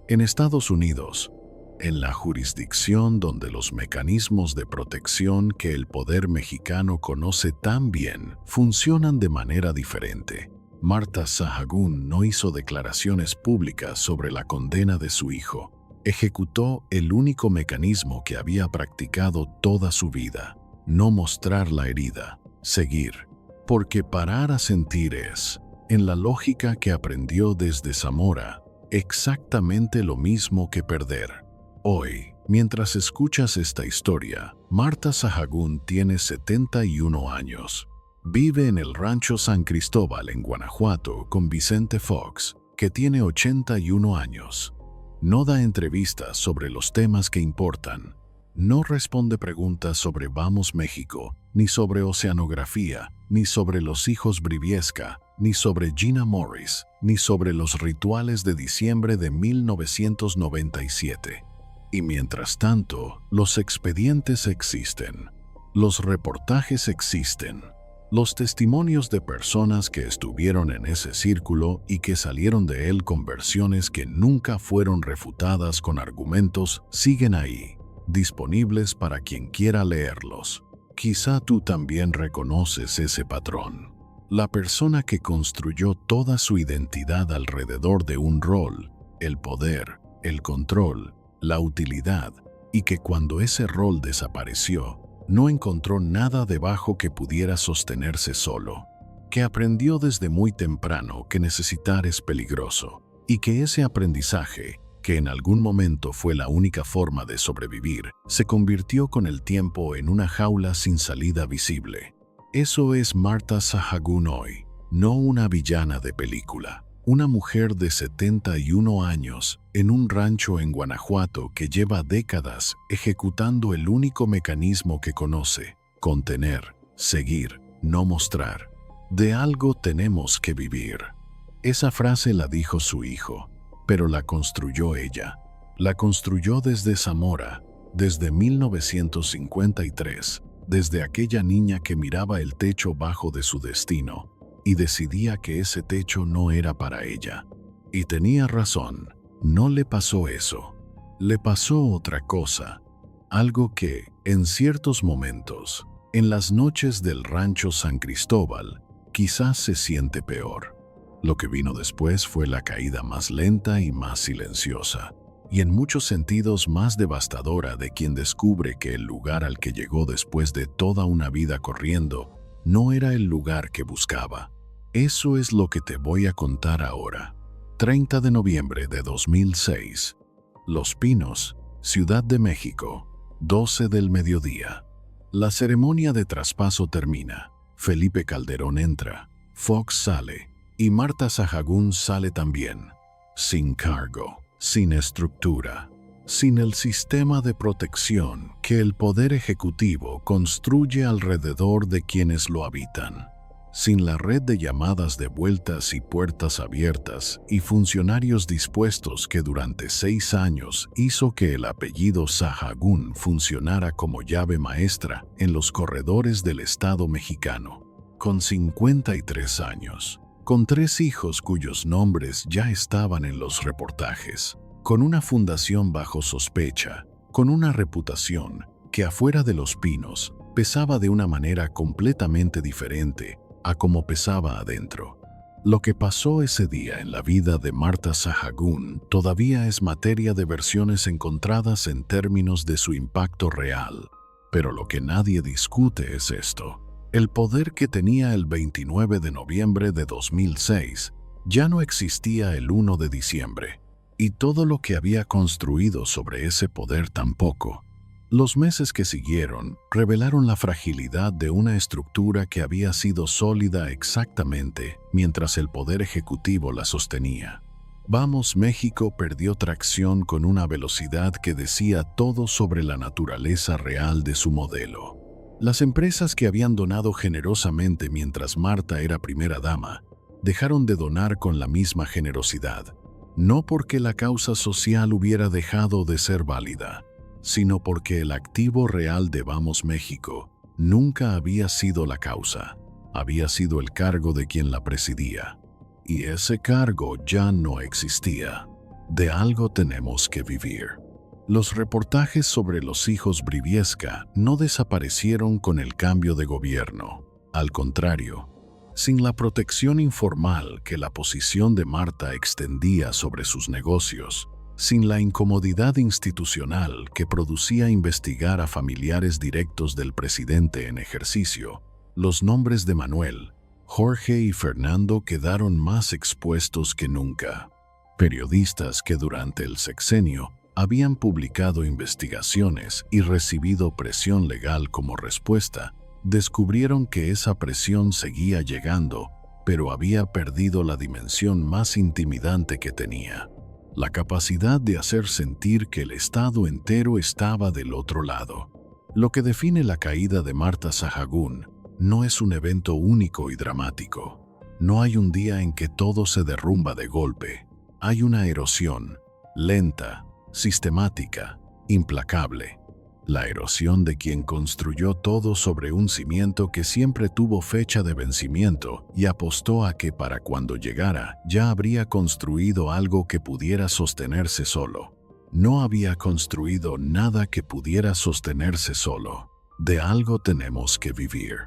En Estados Unidos, en la jurisdicción donde los mecanismos de protección que el poder mexicano conoce tan bien funcionan de manera diferente, Marta Sahagún no hizo declaraciones públicas sobre la condena de su hijo. Ejecutó el único mecanismo que había practicado toda su vida: no mostrar la herida, seguir. Porque parar a sentir es, en la lógica que aprendió desde Zamora, exactamente lo mismo que perder. Hoy, mientras escuchas esta historia, Marta Sahagún tiene 71 años. Vive en el Rancho San Cristóbal en Guanajuato con Vicente Fox, que tiene 81 años. No da entrevistas sobre los temas que importan. No responde preguntas sobre Vamos México, ni sobre oceanografía, ni sobre los hijos Briviesca, ni sobre Gina Morris, ni sobre los rituales de diciembre de 1997. Y mientras tanto, los expedientes existen. Los reportajes existen. Los testimonios de personas que estuvieron en ese círculo y que salieron de él con versiones que nunca fueron refutadas con argumentos siguen ahí, disponibles para quien quiera leerlos. Quizá tú también reconoces ese patrón. La persona que construyó toda su identidad alrededor de un rol, el poder, el control, la utilidad, y que cuando ese rol desapareció, no encontró nada debajo que pudiera sostenerse solo, que aprendió desde muy temprano que necesitar es peligroso, y que ese aprendizaje, que en algún momento fue la única forma de sobrevivir, se convirtió con el tiempo en una jaula sin salida visible. Eso es Marta Sahagún hoy, no una villana de película. Una mujer de 71 años en un rancho en Guanajuato que lleva décadas ejecutando el único mecanismo que conoce: contener, seguir, no mostrar. De algo tenemos que vivir. Esa frase la dijo su hijo, pero la construyó ella. La construyó desde Zamora, desde 1953, desde aquella niña que miraba el techo bajo de su destino y decidía que ese techo no era para ella. Y tenía razón, no le pasó eso. Le pasó otra cosa, algo que, en ciertos momentos, en las noches del Rancho San Cristóbal, quizás se siente peor. Lo que vino después fue la caída más lenta y más silenciosa, y en muchos sentidos más devastadora de quien descubre que el lugar al que llegó después de toda una vida corriendo no era el lugar que buscaba. Eso es lo que te voy a contar ahora. 30 de noviembre de 2006. Los Pinos, Ciudad de México, 12 del mediodía. La ceremonia de traspaso termina. Felipe Calderón entra, Fox sale, y Marta Sahagún sale también. Sin cargo, sin estructura, sin el sistema de protección que el Poder Ejecutivo construye alrededor de quienes lo habitan, sin la red de llamadas de vueltas y puertas abiertas y funcionarios dispuestos que durante 6 años hizo que el apellido Sahagún funcionara como llave maestra en los corredores del Estado mexicano. con 53 años, con 3 hijos cuyos nombres ya estaban en los reportajes, con una fundación bajo sospecha, con una reputación que afuera de Los Pinos pesaba de una manera completamente diferente a como pesaba adentro. Lo que pasó ese día en la vida de Marta Sahagún todavía es materia de versiones encontradas en términos de su impacto real. Pero lo que nadie discute es esto. El poder que tenía el 29 de noviembre de 2006 ya no existía el 1 de diciembre, y todo lo que había construido sobre ese poder tampoco. Los meses que siguieron revelaron la fragilidad de una estructura que había sido sólida exactamente mientras el poder ejecutivo la sostenía. Vamos México perdió tracción con una velocidad que decía todo sobre la naturaleza real de su modelo. Las empresas que habían donado generosamente mientras Marta era primera dama, dejaron de donar con la misma generosidad, no porque la causa social hubiera dejado de ser válida, sino porque el activo real de Vamos México nunca había sido la causa, había sido el cargo de quien la presidía. Y ese cargo ya no existía. De algo tenemos que vivir. Los reportajes sobre los hijos Briviesca no desaparecieron con el cambio de gobierno. Al contrario, sin la protección informal que la posición de Marta extendía sobre sus negocios, sin la incomodidad institucional que producía investigar a familiares directos del presidente en ejercicio, los nombres de Manuel, Jorge y Fernando quedaron más expuestos que nunca. Periodistas que durante el sexenio habían publicado investigaciones y recibido presión legal como respuesta, descubrieron que esa presión seguía llegando, pero había perdido la dimensión más intimidante que tenía: la capacidad de hacer sentir que el Estado entero estaba del otro lado. Lo que define la caída de Marta Sahagún no es un evento único y dramático. No hay un día en que todo se derrumba de golpe. Hay una erosión, lenta, sistemática, implacable. La erosión de quien construyó todo sobre un cimiento que siempre tuvo fecha de vencimiento y apostó a que para cuando llegara ya habría construido algo que pudiera sostenerse solo. No había construido nada que pudiera sostenerse solo. De algo tenemos que vivir.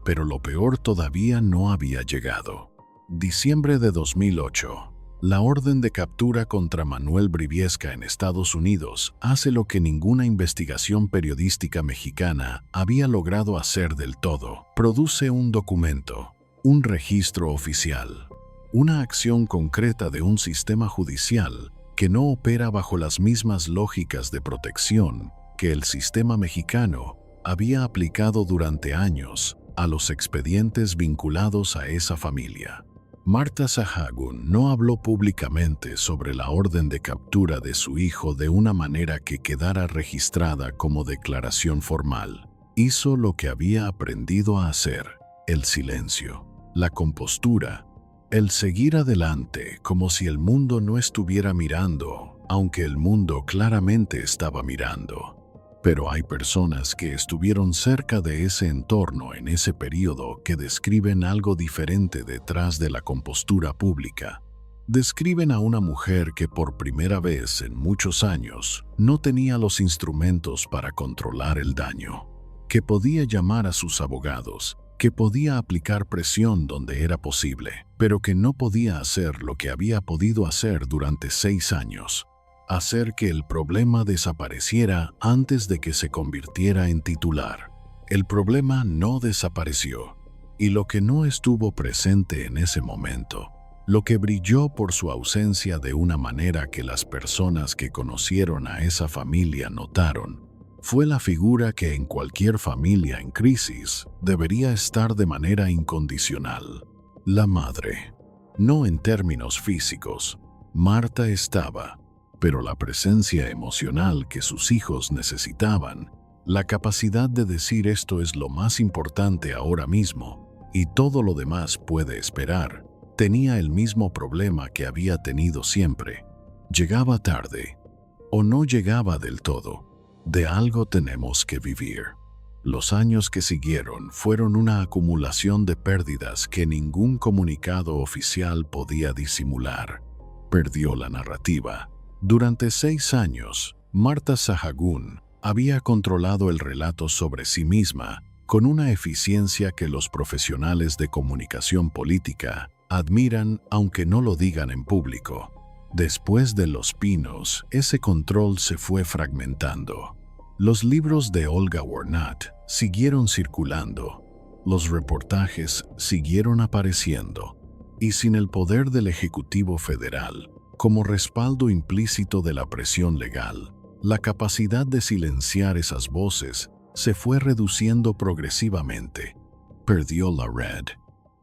Pero lo peor todavía no había llegado. Diciembre de 2008. La orden de captura contra Manuel Briviesca en Estados Unidos hace lo que ninguna investigación periodística mexicana había logrado hacer del todo. Produce un documento, un registro oficial, una acción concreta de un sistema judicial que no opera bajo las mismas lógicas de protección que el sistema mexicano había aplicado durante años a los expedientes vinculados a esa familia. Marta Sahagún no habló públicamente sobre la orden de captura de su hijo de una manera que quedara registrada como declaración formal. Hizo lo que había aprendido a hacer: el silencio, la compostura, el seguir adelante como si el mundo no estuviera mirando, aunque el mundo claramente estaba mirando. Pero hay personas que estuvieron cerca de ese entorno en ese periodo que describen algo diferente detrás de la compostura pública. Describen a una mujer que por primera vez en muchos años no tenía los instrumentos para controlar el daño, que podía llamar a sus abogados, que podía aplicar presión donde era posible, pero que no podía hacer lo que había podido hacer durante 6 años. Hacer que el problema desapareciera antes de que se convirtiera en titular. El problema no desapareció, y lo que no estuvo presente en ese momento, lo que brilló por su ausencia de una manera que las personas que conocieron a esa familia notaron, fue la figura que en cualquier familia en crisis debería estar de manera incondicional: la madre. No en términos físicos, Marta estaba, pero la presencia emocional que sus hijos necesitaban, la capacidad de decir esto es lo más importante ahora mismo y todo lo demás puede esperar, tenía el mismo problema que había tenido siempre: llegaba tarde o no llegaba del todo. De algo tenemos que vivir. Los años que siguieron fueron una acumulación de pérdidas que ningún comunicado oficial podía disimular. Perdió la narrativa. Durante 6 años, Marta Sahagún había controlado el relato sobre sí misma con una eficiencia que los profesionales de comunicación política admiran aunque no lo digan en público. Después de Los Pinos, ese control se fue fragmentando. Los libros de Olga Warnat siguieron circulando, los reportajes siguieron apareciendo, y sin el poder del Ejecutivo Federal, como respaldo implícito de la presión legal, la capacidad de silenciar esas voces se fue reduciendo progresivamente. Perdió la red.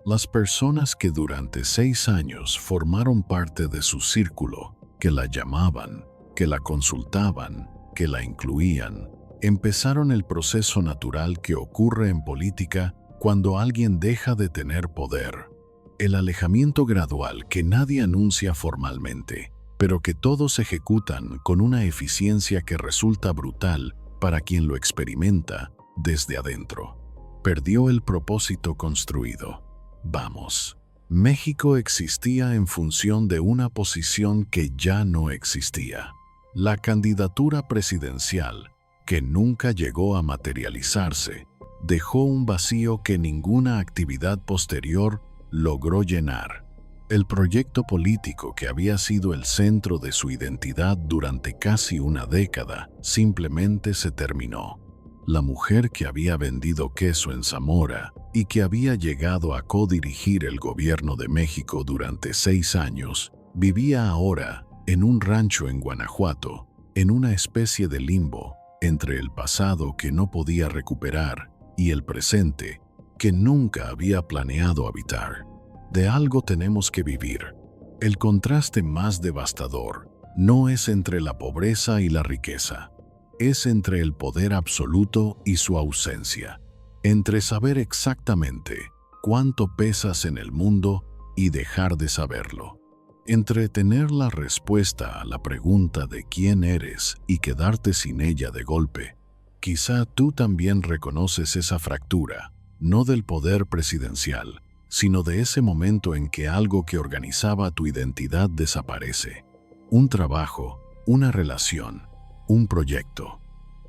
Las personas que durante 6 años formaron parte de su círculo, que la llamaban, que la consultaban, que la incluían, empezaron el proceso natural que ocurre en política cuando alguien deja de tener poder. El alejamiento gradual que nadie anuncia formalmente, pero que todos ejecutan con una eficiencia que resulta brutal para quien lo experimenta desde adentro. Perdió el propósito construido. Vamos, México existía en función de una posición que ya no existía. La candidatura presidencial, que nunca llegó a materializarse, dejó un vacío que ninguna actividad posterior logró llenar. El proyecto político que había sido el centro de su identidad durante casi una década simplemente se terminó. La mujer que había vendido queso en Zamora y que había llegado a codirigir el gobierno de México durante 6 años, vivía ahora en un rancho en Guanajuato, en una especie de limbo entre el pasado que no podía recuperar y el presente que nunca había planeado habitar. De algo tenemos que vivir. El contraste más devastador no es entre la pobreza y la riqueza, es entre el poder absoluto y su ausencia, entre saber exactamente cuánto pesas en el mundo y dejar de saberlo, entre tener la respuesta a la pregunta de quién eres y quedarte sin ella de golpe. Quizá tú también reconoces esa fractura, no del poder presidencial, sino de ese momento en que algo que organizaba tu identidad desaparece. Un trabajo, una relación, un proyecto.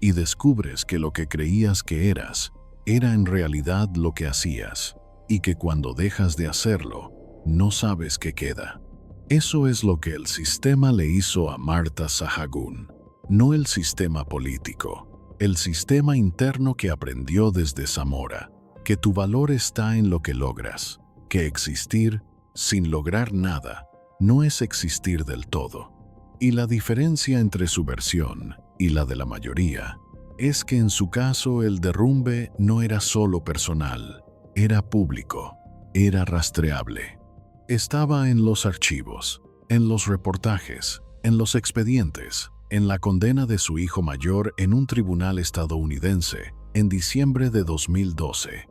Y descubres que lo que creías que eras, era en realidad lo que hacías, y que cuando dejas de hacerlo, no sabes qué queda. Eso es lo que el sistema le hizo a Marta Sahagún, no el sistema político, el sistema interno que aprendió desde Zamora, que tu valor está en lo que logras, que existir sin lograr nada no es existir del todo. Y la diferencia entre su versión y la de la mayoría es que en su caso el derrumbe no era solo personal, era público, era rastreable. Estaba en los archivos, en los reportajes, en los expedientes, en la condena de su hijo mayor en un tribunal estadounidense en diciembre de 2012.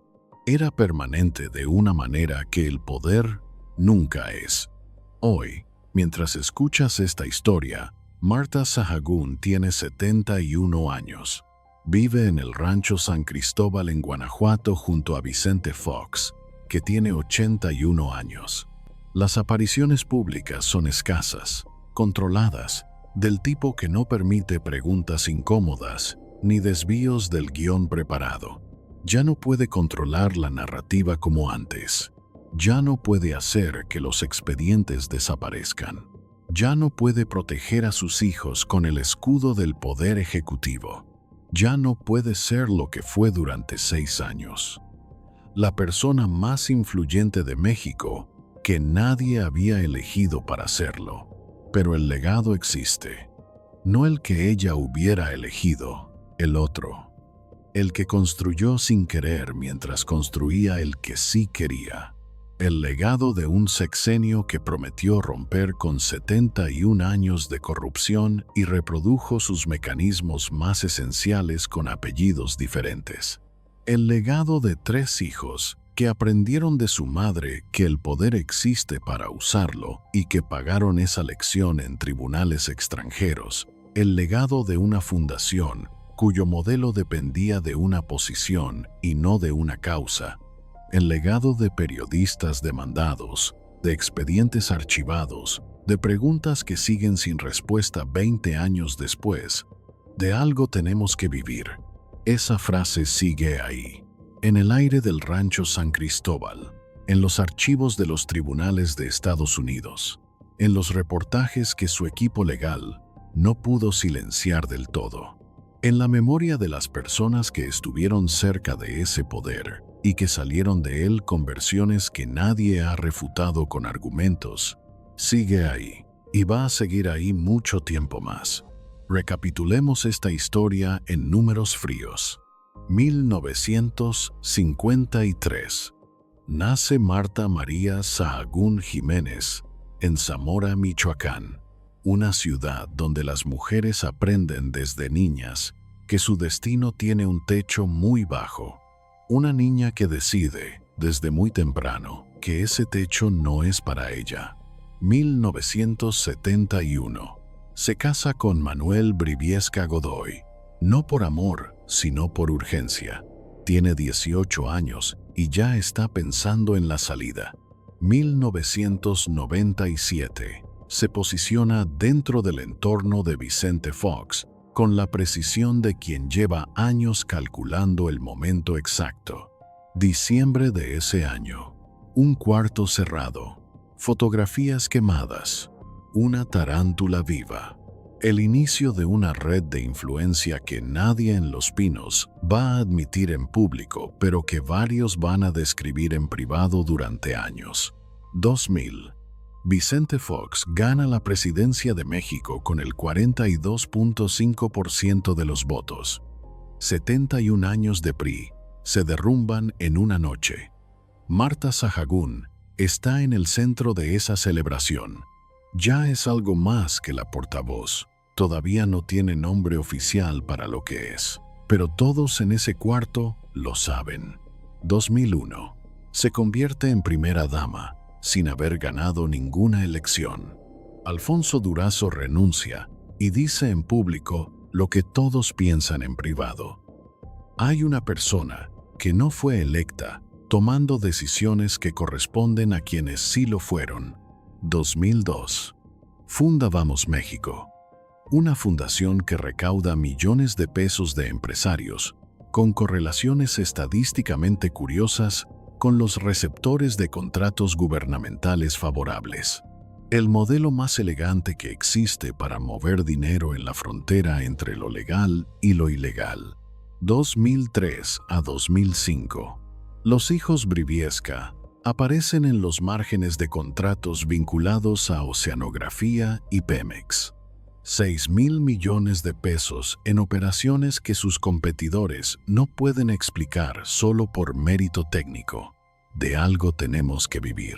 Era permanente de una manera que el poder nunca es. Hoy, mientras escuchas esta historia, Marta Sahagún tiene 71 años. Vive en el rancho San Cristóbal en Guanajuato junto a Vicente Fox, que tiene 81 años. Las apariciones públicas son escasas, controladas, del tipo que no permite preguntas incómodas ni desvíos del guión preparado. Ya no puede controlar la narrativa como antes. Ya no puede hacer que los expedientes desaparezcan. Ya no puede proteger a sus hijos con el escudo del poder ejecutivo. Ya no puede ser lo que fue durante 6 años. La persona más influyente de México que nadie había elegido para hacerlo. Pero el legado existe. No el que ella hubiera elegido, el otro. El que construyó sin querer mientras construía el que sí quería. El legado de un sexenio que prometió romper con 71 años de corrupción y reprodujo sus mecanismos más esenciales con apellidos diferentes. El legado de 3 hijos que aprendieron de su madre que el poder existe para usarlo y que pagaron esa lección en tribunales extranjeros. El legado de una fundación cuyo modelo dependía de una posición y no de una causa. El legado de periodistas demandados, de expedientes archivados, de preguntas que siguen sin respuesta 20 años después. De algo tenemos que vivir. Esa frase sigue ahí, en el aire del rancho San Cristóbal, en los archivos de los tribunales de Estados Unidos, en los reportajes que su equipo legal no pudo silenciar del todo, en la memoria de las personas que estuvieron cerca de ese poder y que salieron de él con versiones que nadie ha refutado con argumentos. Sigue ahí, y va a seguir ahí mucho tiempo más. Recapitulemos esta historia en números fríos. 1953. Nace Marta María Sahagún Jiménez en Zamora, Michoacán, una ciudad donde las mujeres aprenden desde niñas que su destino tiene un techo muy bajo. Una niña que decide, desde muy temprano, que ese techo no es para ella. 1971. Se casa con Manuel Briviesca Godoy, no por amor, sino por urgencia. Tiene 18 años y ya está pensando en la salida. 1997. Se posiciona dentro del entorno de Vicente Fox, con la precisión de quien lleva años calculando el momento exacto. Diciembre de ese año. Un cuarto cerrado. Fotografías quemadas. Una tarántula viva. El inicio de una red de influencia que nadie en Los Pinos va a admitir en público, pero que varios van a describir en privado durante años. 2000. Vicente Fox gana la presidencia de México con el 42.5% de los votos. 71 años de PRI se derrumban en una noche. Marta Sahagún está en el centro de esa celebración. Ya es algo más que la portavoz. Todavía no tiene nombre oficial para lo que es, pero todos en ese cuarto lo saben. 2001. Se convierte en primera dama, sin haber ganado ninguna elección. Alfonso Durazo renuncia y dice en público lo que todos piensan en privado. Hay una persona que no fue electa, tomando decisiones que corresponden a quienes sí lo fueron. 2002. Funda Vamos México, una fundación que recauda millones de pesos de empresarios, con correlaciones estadísticamente curiosas con los receptores de contratos gubernamentales favorables. El modelo más elegante que existe para mover dinero en la frontera entre lo legal y lo ilegal. 2003 a 2005. Los hijos Briviesca aparecen en los márgenes de contratos vinculados a Oceanografía y Pemex. 6,000 millones de pesos en operaciones que sus competidores no pueden explicar solo por mérito técnico. De algo tenemos que vivir.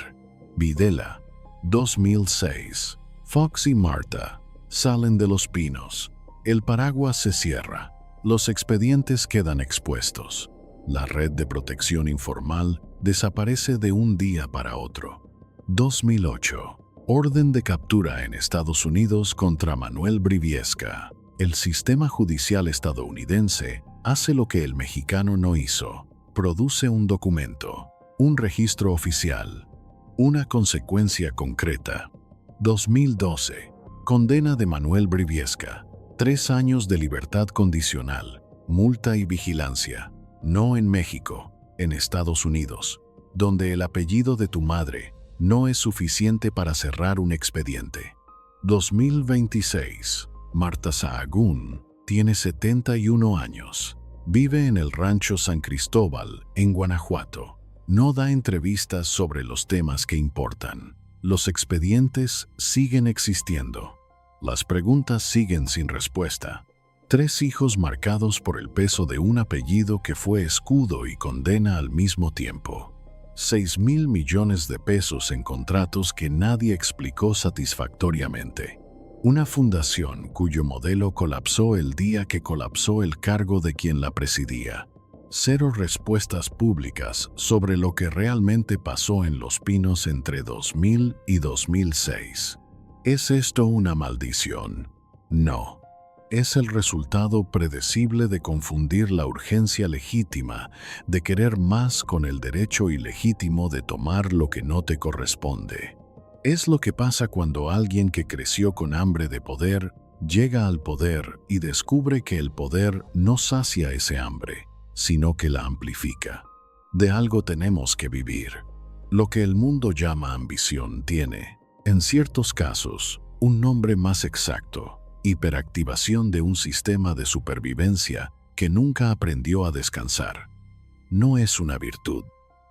Videla. 2006. Fox y Marta salen de Los Pinos. El paraguas se cierra. Los expedientes quedan expuestos. La red de protección informal desaparece de un día para otro. 2008. Orden de captura en Estados Unidos contra Manuel Briviesca. El sistema judicial estadounidense hace lo que el mexicano no hizo. Produce un documento, un registro oficial, una consecuencia concreta. 2012. Condena de Manuel Briviesca. 3 años de libertad condicional, multa y vigilancia. No en México, en Estados Unidos, donde el apellido de tu madre no es suficiente para cerrar un expediente. 2026. Marta Sahagún tiene 71 años. Vive en el rancho San Cristóbal, en Guanajuato. No da entrevistas sobre los temas que importan. Los expedientes siguen existiendo. Las preguntas siguen sin respuesta. 3 hijos marcados por el peso de un apellido que fue escudo y condena al mismo tiempo. 6,000 millones de pesos en contratos que nadie explicó satisfactoriamente. Una fundación cuyo modelo colapsó el día que colapsó el cargo de quien la presidía. 0 respuestas públicas sobre lo que realmente pasó en Los Pinos entre 2000 y 2006. ¿Es esto una maldición? No. Es el resultado predecible de confundir la urgencia legítima de querer más con el derecho ilegítimo de tomar lo que no te corresponde. Es lo que pasa cuando alguien que creció con hambre de poder llega al poder y descubre que el poder no sacia ese hambre, sino que la amplifica. De algo tenemos que vivir. Lo que el mundo llama ambición tiene, en ciertos casos, un nombre más exacto: hiperactivación de un sistema de supervivencia que nunca aprendió a descansar. No es una virtud,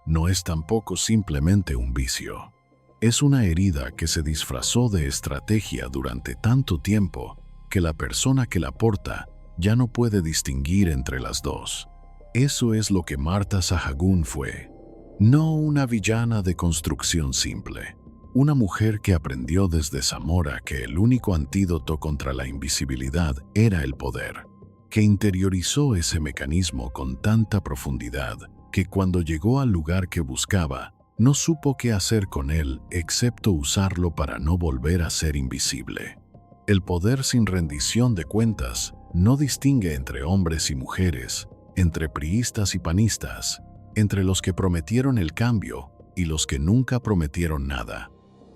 no es tampoco simplemente un vicio. Es una herida que se disfrazó de estrategia durante tanto tiempo que la persona que la porta ya no puede distinguir entre las dos. Eso es lo que Marta Sahagún fue. No una villana de construcción simple. Una mujer que aprendió desde Zamora que el único antídoto contra la invisibilidad era el poder, que interiorizó ese mecanismo con tanta profundidad que cuando llegó al lugar que buscaba, no supo qué hacer con él excepto usarlo para no volver a ser invisible. El poder sin rendición de cuentas no distingue entre hombres y mujeres, entre priistas y panistas, entre los que prometieron el cambio y los que nunca prometieron nada.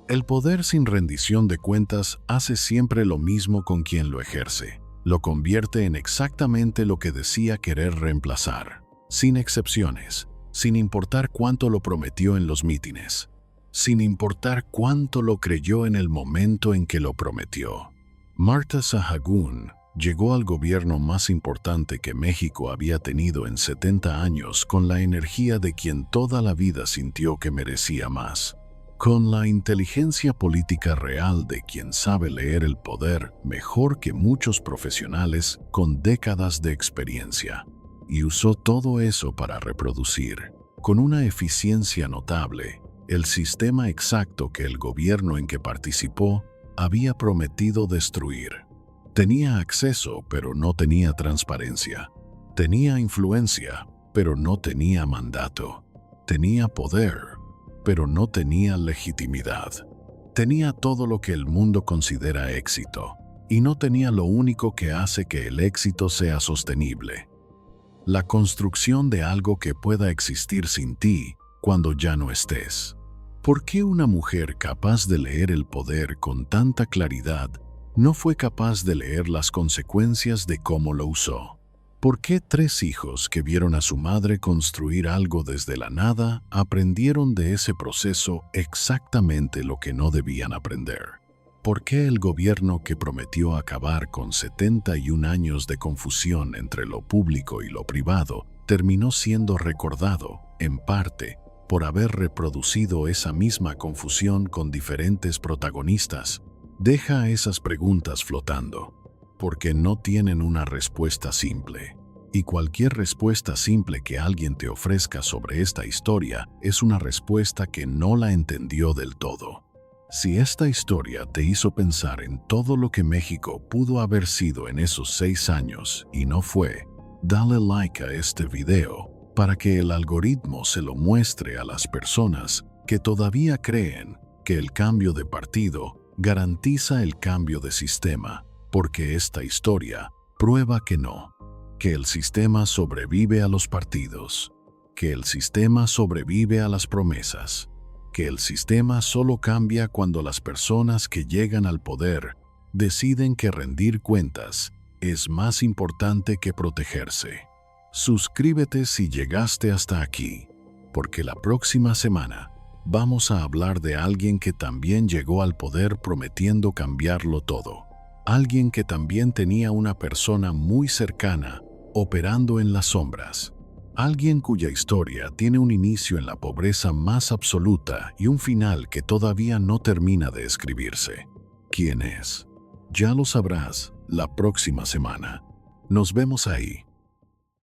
El poder sin rendición de cuentas hace siempre lo mismo con quien lo ejerce. Lo convierte en exactamente lo que decía querer reemplazar, sin excepciones, sin importar cuánto lo prometió en los mítines, sin importar cuánto lo creyó en el momento en que lo prometió. Marta Sahagún llegó al gobierno más importante que México había tenido en 70 años con la energía de quien toda la vida sintió que merecía más, con la inteligencia política real de quien sabe leer el poder mejor que muchos profesionales con décadas de experiencia. Y usó todo eso para reproducir, con una eficiencia notable, el sistema exacto que el gobierno en que participó había prometido destruir. Tenía acceso, pero no tenía transparencia. Tenía influencia, pero no tenía mandato. Tenía poder, pero no tenía legitimidad. Tenía todo lo que el mundo considera éxito, y no tenía lo único que hace que el éxito sea sostenible: la construcción de algo que pueda existir sin ti cuando ya no estés. ¿Por qué una mujer capaz de leer el poder con tanta claridad no fue capaz de leer las consecuencias de cómo lo usó? ¿Por qué 3 hijos que vieron a su madre construir algo desde la nada aprendieron de ese proceso exactamente lo que no debían aprender? ¿Por qué el gobierno que prometió acabar con 71 años de confusión entre lo público y lo privado terminó siendo recordado, en parte, por haber reproducido esa misma confusión con diferentes protagonistas? Deja esas preguntas flotando, porque no tienen una respuesta simple. Y cualquier respuesta simple que alguien te ofrezca sobre esta historia es una respuesta que no la entendió del todo. Si esta historia te hizo pensar en todo lo que México pudo haber sido en esos 6 años y no fue, dale like a este video para que el algoritmo se lo muestre a las personas que todavía creen que el cambio de partido garantiza el cambio de sistema, porque esta historia prueba que no, que el sistema sobrevive a los partidos, que el sistema sobrevive a las promesas, que el sistema solo cambia cuando las personas que llegan al poder deciden que rendir cuentas es más importante que protegerse. Suscríbete si llegaste hasta aquí, porque la próxima semana vamos a hablar de alguien que también llegó al poder prometiendo cambiarlo todo. Alguien que también tenía una persona muy cercana operando en las sombras. Alguien cuya historia tiene un inicio en la pobreza más absoluta y un final que todavía no termina de escribirse. ¿Quién es? Ya lo sabrás la próxima semana. Nos vemos ahí.